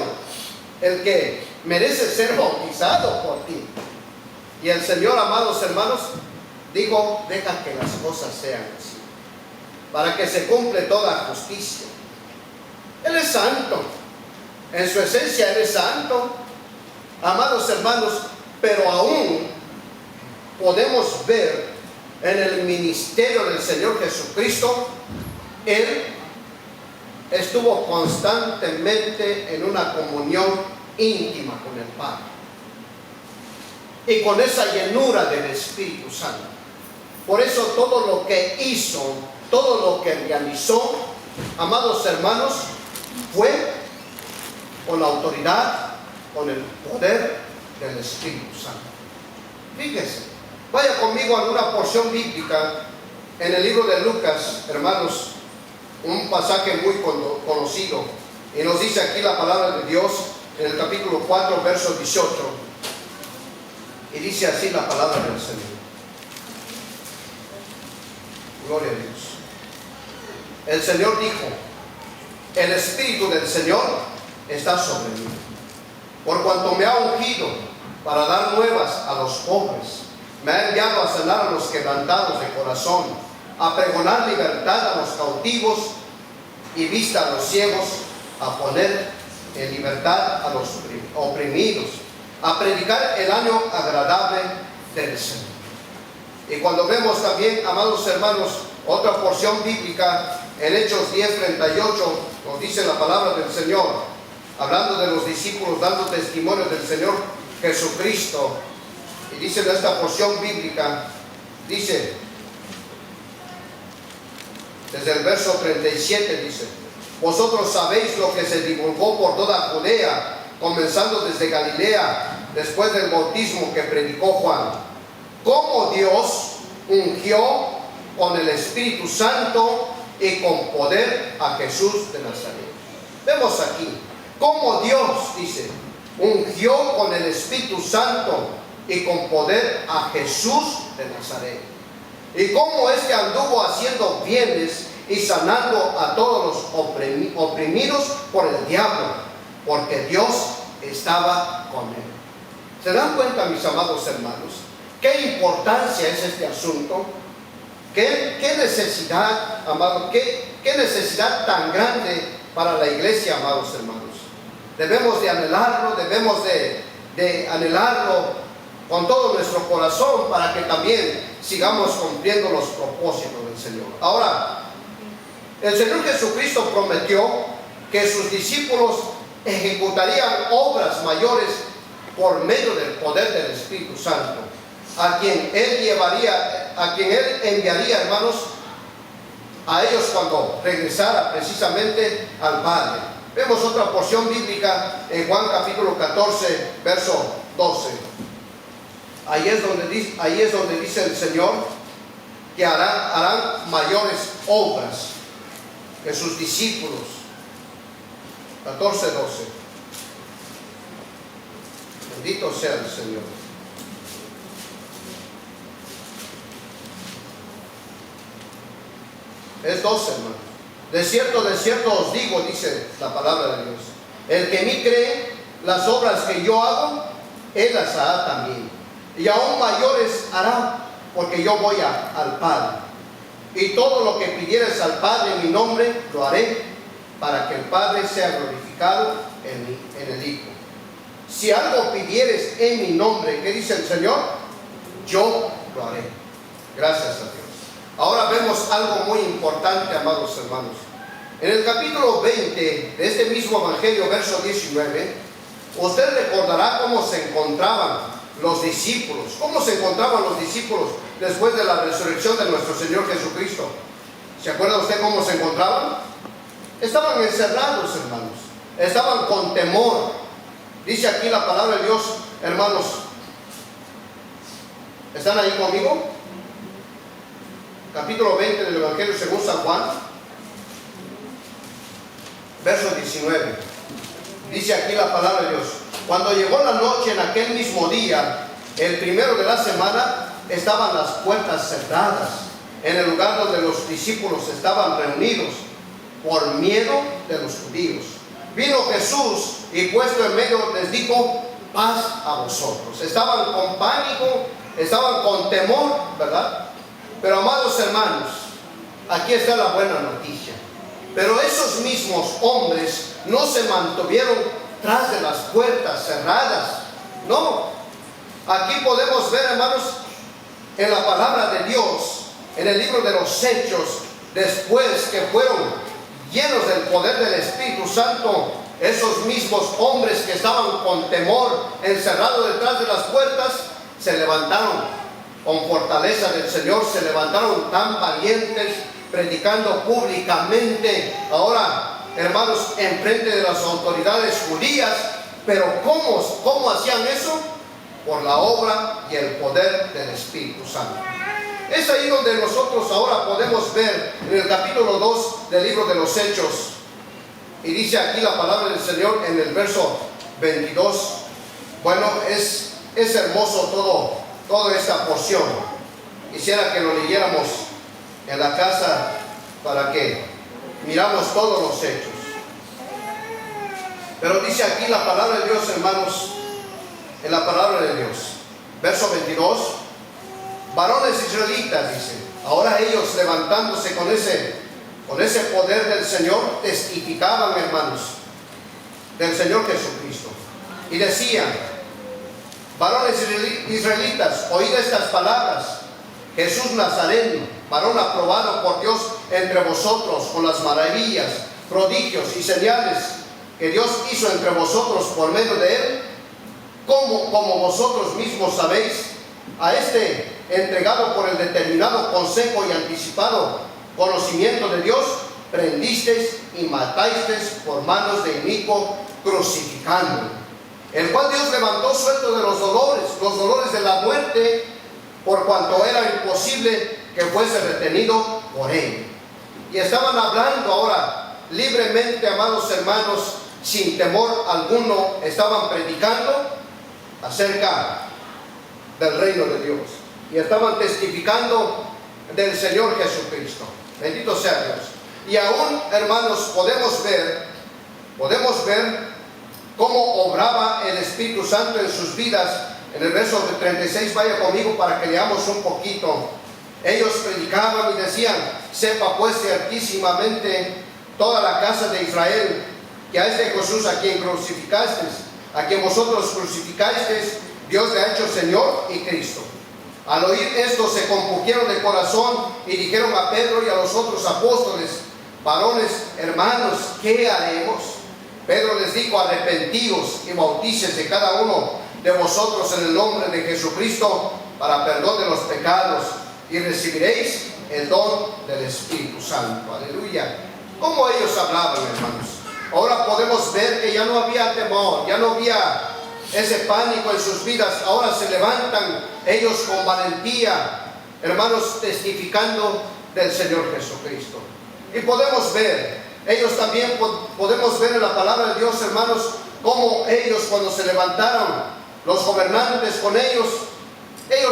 el que merece ser bautizado por ti. Y el Señor, amados hermanos, dijo, deja que las cosas sean así, para que se cumple toda justicia. Él es santo, en su esencia Él es santo, amados hermanos, pero aún podemos ver en el ministerio del Señor Jesucristo, Él estuvo constantemente en una comunión íntima con el Padre y con esa llenura del Espíritu Santo. Por eso todo lo que hizo, todo lo que realizó, amados hermanos, fue con la autoridad, con el poder del Espíritu Santo. Fíjese, vaya conmigo a una porción bíblica en el libro de Lucas, hermanos, un pasaje muy conocido, y nos dice aquí la palabra de Dios en el capítulo 4, verso 18, y dice así la palabra del Señor. Gloria a Dios. El Señor dijo, el Espíritu del Señor está sobre mí, por cuanto me ha ungido para dar nuevas a los pobres, me ha enviado a sanar a los quebrantados de corazón, a pregonar libertad a los cautivos y vista a los ciegos, a poner en libertad a los oprimidos, a predicar el año agradable del Señor. Y cuando vemos también, amados hermanos, otra porción bíblica en Hechos 10:38, nos dice la palabra del Señor, hablando de los discípulos, dando testimonio del Señor Jesucristo. Y dice en esta porción bíblica, dice, desde el verso 37, dice, vosotros sabéis lo que se divulgó por toda Judea, comenzando desde Galilea, después del bautismo que predicó Juan, cómo Dios ungió con el Espíritu Santo y con poder a Jesús de Nazaret. Vemos aquí cómo Dios, dice, ungió con el Espíritu Santo y con poder a Jesús de Nazaret. Y cómo que anduvo haciendo bienes y sanando a todos los oprimidos por el diablo, porque Dios estaba con él. ¿Se dan cuenta, mis amados hermanos, qué importancia es este asunto? ¿Qué necesidad, amado, qué necesidad tan grande para la iglesia, amados hermanos? Debemos de anhelarlo, debemos de anhelarlo con todo nuestro corazón para que también sigamos cumpliendo los propósitos del Señor. Ahora, el Señor Jesucristo prometió que sus discípulos ejecutarían obras mayores por medio del poder del Espíritu Santo, a quien Él enviaría, hermanos, a ellos cuando regresara precisamente al Padre. Vemos otra porción bíblica en Juan capítulo 14, verso 12. Ahí es donde dice el Señor que harán mayores obras que sus discípulos. 14, 12. Bendito sea el Señor. Es 12, hermano. De cierto os digo, dice la palabra de Dios, el que en mí cree, las obras que yo hago, él las hará también, y aún mayores hará, porque yo voy al Padre. Y todo lo que pidieres al Padre en mi nombre, lo haré, para que el Padre sea glorificado en el Hijo. Si algo pidieres en mi nombre, ¿qué dice el Señor? Yo lo haré. Gracias a Dios. Ahora vemos algo muy importante, amados hermanos. En el capítulo 20 de este mismo Evangelio, verso 19, usted recordará cómo se encontraban los discípulos. ¿Cómo se encontraban los discípulos después de la resurrección de nuestro Señor Jesucristo? ¿Se acuerda usted cómo se encontraban? Estaban encerrados, hermanos. Estaban con temor. Dice aquí la palabra de Dios, hermanos. ¿Están ahí conmigo? Capítulo 20 del Evangelio según San Juan, verso 19. Dice aquí la palabra de Dios: cuando llegó la noche en aquel mismo día, el primero de la semana, estaban las puertas cerradas en el lugar donde los discípulos estaban reunidos por miedo de los judíos. Vino Jesús y puesto en medio les dijo: paz a vosotros. Estaban con pánico, estaban con temor, ¿verdad? Pero amados hermanos, aquí está la buena noticia. Pero esos mismos hombres no se mantuvieron tras de las puertas cerradas. No. Aquí podemos ver, hermanos, en la palabra de Dios, en el libro de los Hechos, después que fueron llenos del poder del Espíritu Santo, esos mismos hombres que estaban con temor, encerrados detrás de las puertas, se levantaron con fortaleza del Señor, se levantaron tan valientes, predicando públicamente, ahora, hermanos, en frente de las autoridades judías. Pero ¿cómo hacían eso? Por la obra y el poder del Espíritu Santo. Es ahí donde nosotros ahora podemos ver en el capítulo 2 del libro de los Hechos. Y dice aquí la palabra del Señor en el verso 22. Bueno, es hermoso toda esta porción. Quisiera que lo leyéramos en la casa para que miramos todos los hechos. Pero dice aquí la palabra de Dios, hermanos, en la palabra de Dios, verso 22, varones israelitas, dice. Ahora ellos, levantándose con ese poder del Señor, testificaban, hermanos, del Señor Jesucristo, y decían: varones israelitas, oíd estas palabras. Jesús Nazareno, varón aprobado por Dios entre vosotros, con las maravillas, prodigios y señales que Dios hizo entre vosotros por medio de él, como vosotros mismos sabéis, a este entregado por el determinado consejo y anticipado conocimiento de Dios, prendisteis y matasteis por manos de inicuo, crucificándolo, el cual Dios levantó suelto de los dolores de la muerte, por cuanto era imposible que fuese retenido por él. Y estaban hablando ahora libremente, amados hermanos, sin temor alguno, estaban predicando acerca del reino de Dios, y estaban testificando del Señor Jesucristo. Bendito sea Dios. Y aún, hermanos, podemos ver cómo obraba el Espíritu Santo en sus vidas. En el verso 36, vaya conmigo para que leamos un poquito. Ellos predicaban y decían: sepa pues ciertísimamente toda la casa de Israel, que a este Jesús a quien crucificasteis, a quien vosotros crucificasteis, Dios le ha hecho Señor y Cristo. Al oír esto se compungieron de corazón y dijeron a Pedro y a los otros apóstoles: varones, hermanos, ¿qué haremos? Pedro les dijo: arrepentíos y bautícese cada uno de vosotros en el nombre de Jesucristo para perdón de los pecados, y recibiréis el don del Espíritu Santo. Aleluya. ¿Cómo ellos hablaban, hermanos? Ahora podemos ver que ya no había temor, ya no había ese pánico en sus vidas. Ahora se levantan ellos con valentía, hermanos, testificando del Señor Jesucristo. Y podemos ver, ellos también podemos ver en la palabra de Dios, hermanos, cómo ellos, cuando se levantaron los gobernantes con ellos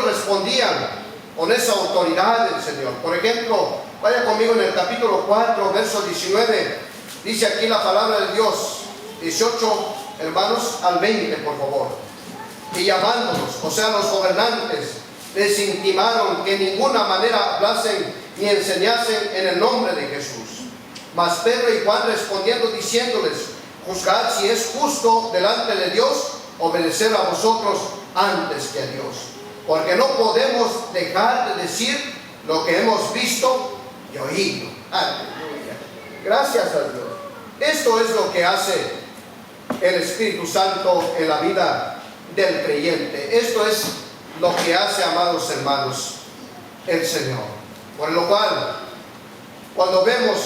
respondían con esa autoridad del Señor. Por ejemplo, vaya conmigo en el capítulo 4, verso 19. Dice aquí la palabra de Dios, 18, hermanos, al 20, por favor. Y llamándolos, o sea, los gobernantes, les intimaron que en ninguna manera hablasen ni enseñasen en el nombre de Jesús. Mas Pedro y Juan respondiendo, diciéndoles: juzgad si es justo delante de Dios obedecer a vosotros antes que a Dios, porque no podemos dejar de decir lo que hemos visto y oído. Aleluya. Gracias a Dios. Esto es lo que hace el Espíritu Santo en la vida del creyente. Esto es lo que hace, amados hermanos, el Señor. Por lo cual, cuando vemos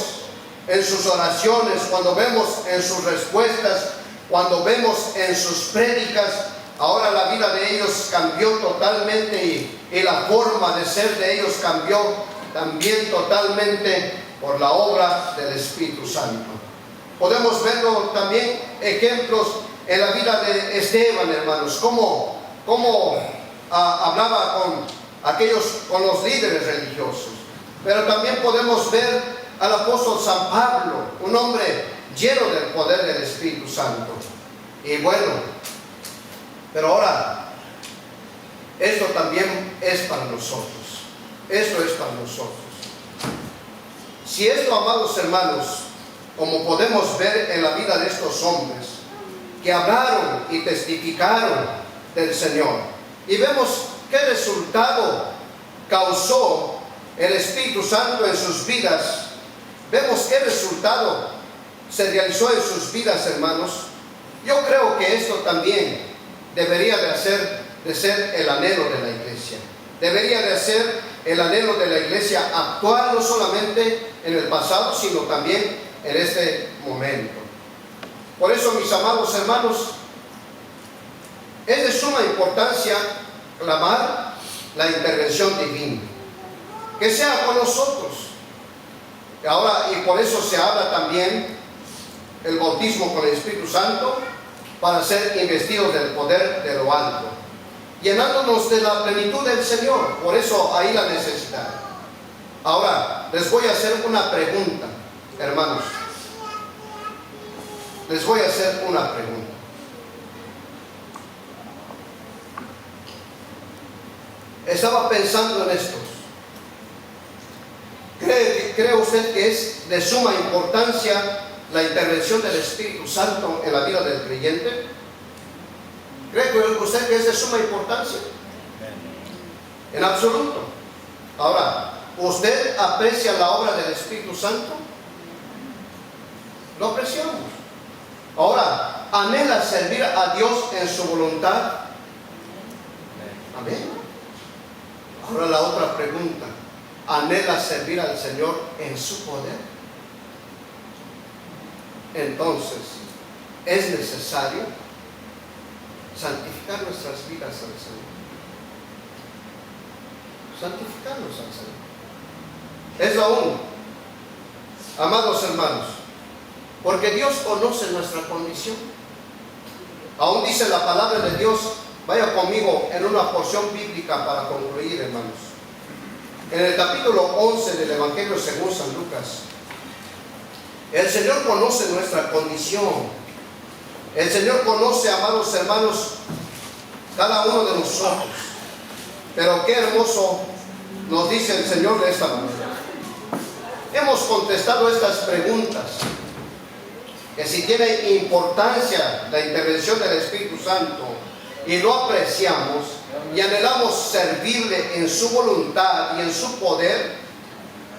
en sus oraciones, cuando vemos en sus respuestas, cuando vemos en sus prédicas, ahora la vida de ellos cambió totalmente y la forma de ser de ellos cambió también totalmente por la obra del Espíritu Santo. Podemos verlo también ejemplos en la vida de Esteban, hermanos, cómo hablaba con los líderes religiosos. Pero también podemos ver al apóstol San Pablo, un hombre lleno del poder del Espíritu Santo. Y bueno, pero ahora, esto también es para nosotros. Esto es para nosotros. Si esto, amados hermanos, como podemos ver en la vida de estos hombres, que hablaron y testificaron del Señor, y vemos qué resultado causó el Espíritu Santo en sus vidas, vemos qué resultado se realizó en sus vidas, hermanos. Yo creo que esto también debería de ser el anhelo de la iglesia. Debería de ser el anhelo de la iglesia actual, no solamente en el pasado, sino también en este momento. Por eso, mis amados hermanos, es de suma importancia clamar la intervención divina, que sea con nosotros. Ahora, y por eso se habla también el bautismo con el Espíritu Santo, para ser investidos del poder de lo alto, llenándonos de la plenitud del Señor. Por eso ahí la necesidad. Ahora, les voy a hacer una pregunta, hermanos. Les voy a hacer una pregunta. Estaba pensando en esto. ¿Cree usted que es de suma importancia la intervención del Espíritu Santo en la vida del creyente? ¿Cree usted que es de suma importancia? En absoluto. Ahora, ¿usted aprecia la obra del Espíritu Santo? Lo apreciamos. Ahora, ¿anhela servir a Dios en su voluntad? Amén. Ahora la otra pregunta. ¿Anhela servir al Señor en su poder? Entonces, es necesario santificar nuestras vidas al Señor. Santificarnos al Señor. Es lo único, amados hermanos, porque Dios conoce nuestra condición. Aún dice la palabra de Dios, vaya conmigo en una porción bíblica para concluir, hermanos. En el capítulo 11 del Evangelio según San Lucas, el Señor conoce nuestra condición. El Señor conoce, amados hermanos, cada uno de nosotros. Pero qué hermoso nos dice el Señor de esta manera. Hemos contestado estas preguntas, que si tiene importancia la intervención del Espíritu Santo, y lo apreciamos y anhelamos servirle en su voluntad y en su poder,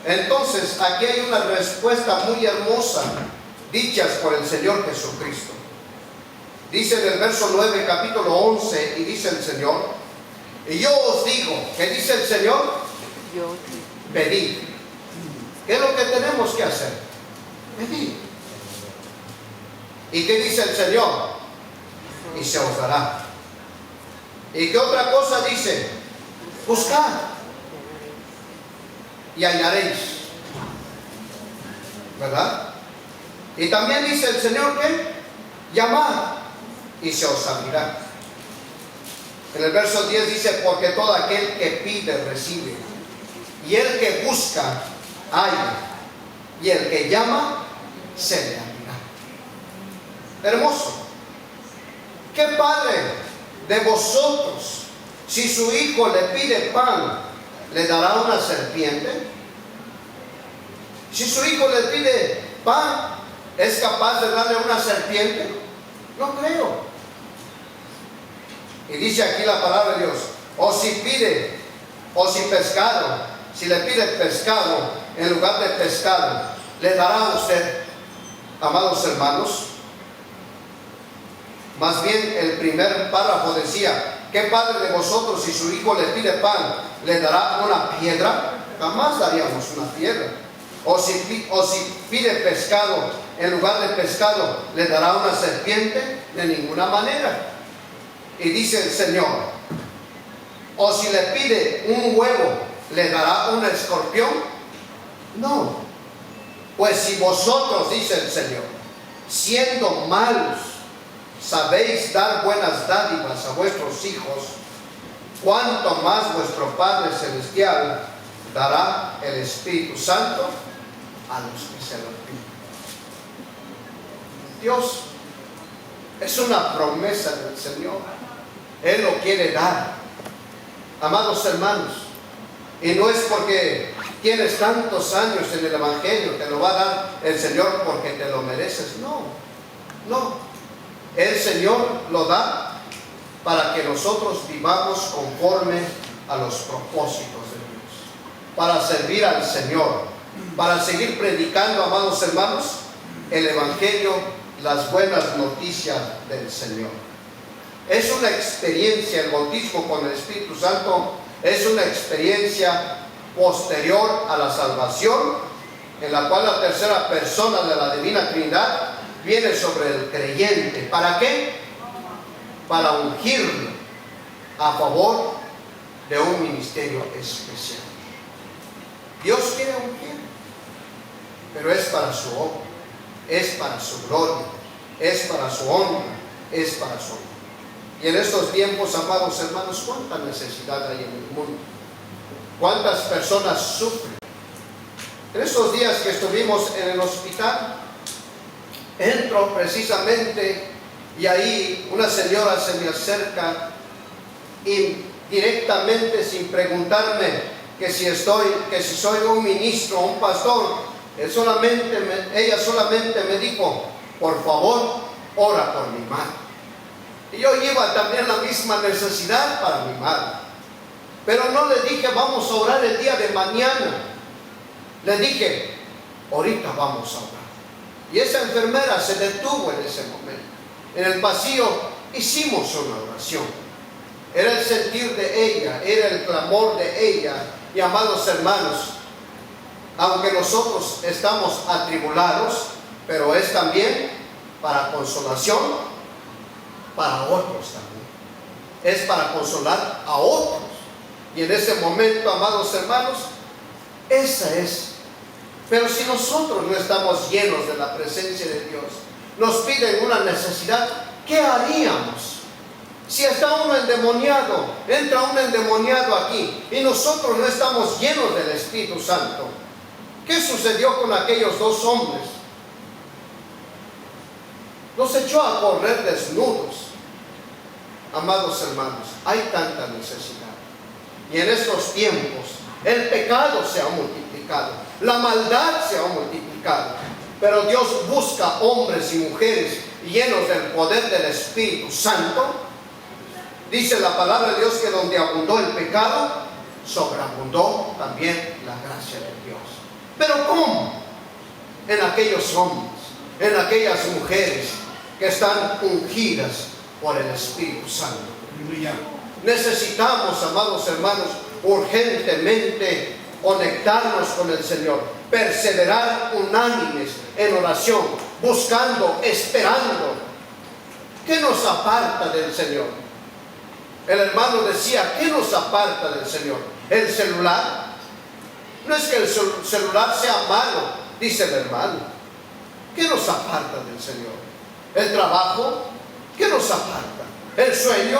entonces aquí hay una respuesta muy hermosa dichas por el Señor Jesucristo. Dice en el verso 9, capítulo 11, y dice el Señor, y yo os digo, ¿qué dice el Señor? Pedid. ¿Qué es lo que tenemos que hacer? Pedid. ¿Y qué dice el Señor? Y se os dará. ¿Y qué otra cosa dice? Buscad y hallaréis, ¿verdad? Y también dice el Señor que llamad y se os abrirá. En el verso 10 dice, porque todo aquel que pide recibe, y el que busca halla, y el que llama se le abrirá. Hermoso. ¿Qué padre de vosotros, si su hijo le pide pan, le dará una serpiente? Si su hijo le pide pan, ¿es capaz de darle una serpiente? No creo. Y dice aquí la palabra de Dios, o si pescado, si le pide pescado en lugar de pescado, ¿le dará a usted, amados hermanos? Más bien el primer párrafo decía: ¿qué padre de vosotros, si su hijo le pide pan, le dará una piedra? Jamás daríamos una piedra. O si pide pescado, en lugar de pescado, ¿le dará una serpiente? De ninguna manera. Y dice el Señor: o si le pide un huevo, ¿le dará un escorpión? No. Pues si vosotros, dice el Señor, siendo malos, sabéis dar buenas dádivas a vuestros hijos, cuánto más vuestro Padre Celestial dará el Espíritu Santo a los que se lo piden. Dios es una promesa del Señor. Él lo quiere dar. Amados hermanos, y no es porque tienes tantos años en el Evangelio, te lo va a dar el Señor porque te lo mereces. No. El Señor lo da para que nosotros vivamos conforme a los propósitos de Dios, para servir al Señor, para seguir predicando, amados hermanos, el Evangelio, las buenas noticias del Señor. Es una experiencia, el bautismo con el Espíritu Santo es una experiencia posterior a la salvación, en la cual la tercera persona de la Divina Trinidad viene sobre el creyente. ¿Para qué? Para ungirlo a favor de un ministerio especial. Dios quiere ungir, pero es para su obra, es para su gloria, es para su honra, es para su honra. Y en estos tiempos, amados hermanos, ¿cuánta necesidad hay en el mundo? ¿Cuántas personas sufren? En estos días que estuvimos en el hospital, entro precisamente y ahí una señora se me acerca y directamente, sin preguntarme que si soy un ministro o un pastor, ella solamente me dijo: por favor, ora por mi madre. Y yo iba también la misma necesidad para mi madre, pero no le dije: vamos a orar el día de mañana. Le dije: ahorita vamos a orar. Y esa enfermera se detuvo en ese momento. En el pasillo hicimos una oración. Era el sentir de ella, era el clamor de ella. Y amados hermanos, aunque nosotros estamos atribulados, pero es también para consolación para otros también. Es para consolar a otros. Y en ese momento, amados hermanos, esa es. Pero si nosotros no estamos llenos de la presencia de Dios, nos piden una necesidad, ¿qué haríamos? Si está uno endemoniado, entra un endemoniado aquí y nosotros no estamos llenos del Espíritu Santo, ¿qué sucedió con aquellos dos hombres? Los echó a correr desnudos. Amados hermanos, hay tanta necesidad. Y en estos tiempos, el pecado se ha multiplicado, la maldad se ha multiplicado. Pero Dios busca hombres y mujeres llenos del poder del Espíritu Santo. Dice la palabra de Dios que donde abundó el pecado, sobreabundó también la gracia de Dios. Pero ¿cómo? En aquellos hombres, en aquellas mujeres que están ungidas por el Espíritu Santo. Necesitamos, amados hermanos, urgentemente conectarnos con el Señor, perseverar unánimes en oración, buscando, esperando. ¿Qué nos aparta del Señor? El hermano decía: ¿qué nos aparta del Señor? ¿El celular? No es que el celular sea malo, dice el hermano. ¿Qué nos aparta del Señor? ¿El trabajo? ¿Qué nos aparta? ¿El sueño?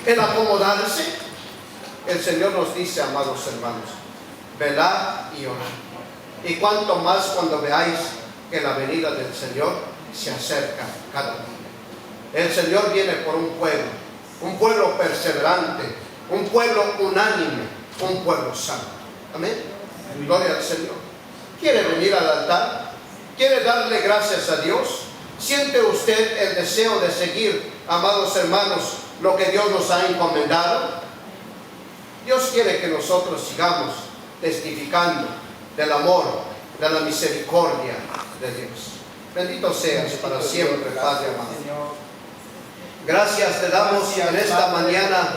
¿El acomodarse? El Señor nos dice, amados hermanos, velad y orad. Y cuanto más cuando veáis que la venida del Señor se acerca cada día. El Señor viene por un pueblo perseverante, un pueblo unánime, un pueblo santo. Amén. Gloria al Señor. ¿Quiere venir al altar? ¿Quiere darle gracias a Dios? ¿Siente usted el deseo de seguir, amados hermanos, lo que Dios nos ha encomendado? Dios quiere que nosotros sigamos testificando del amor, de la misericordia de Dios. Bendito seas para siempre, Padre amado. Gracias te damos en esta mañana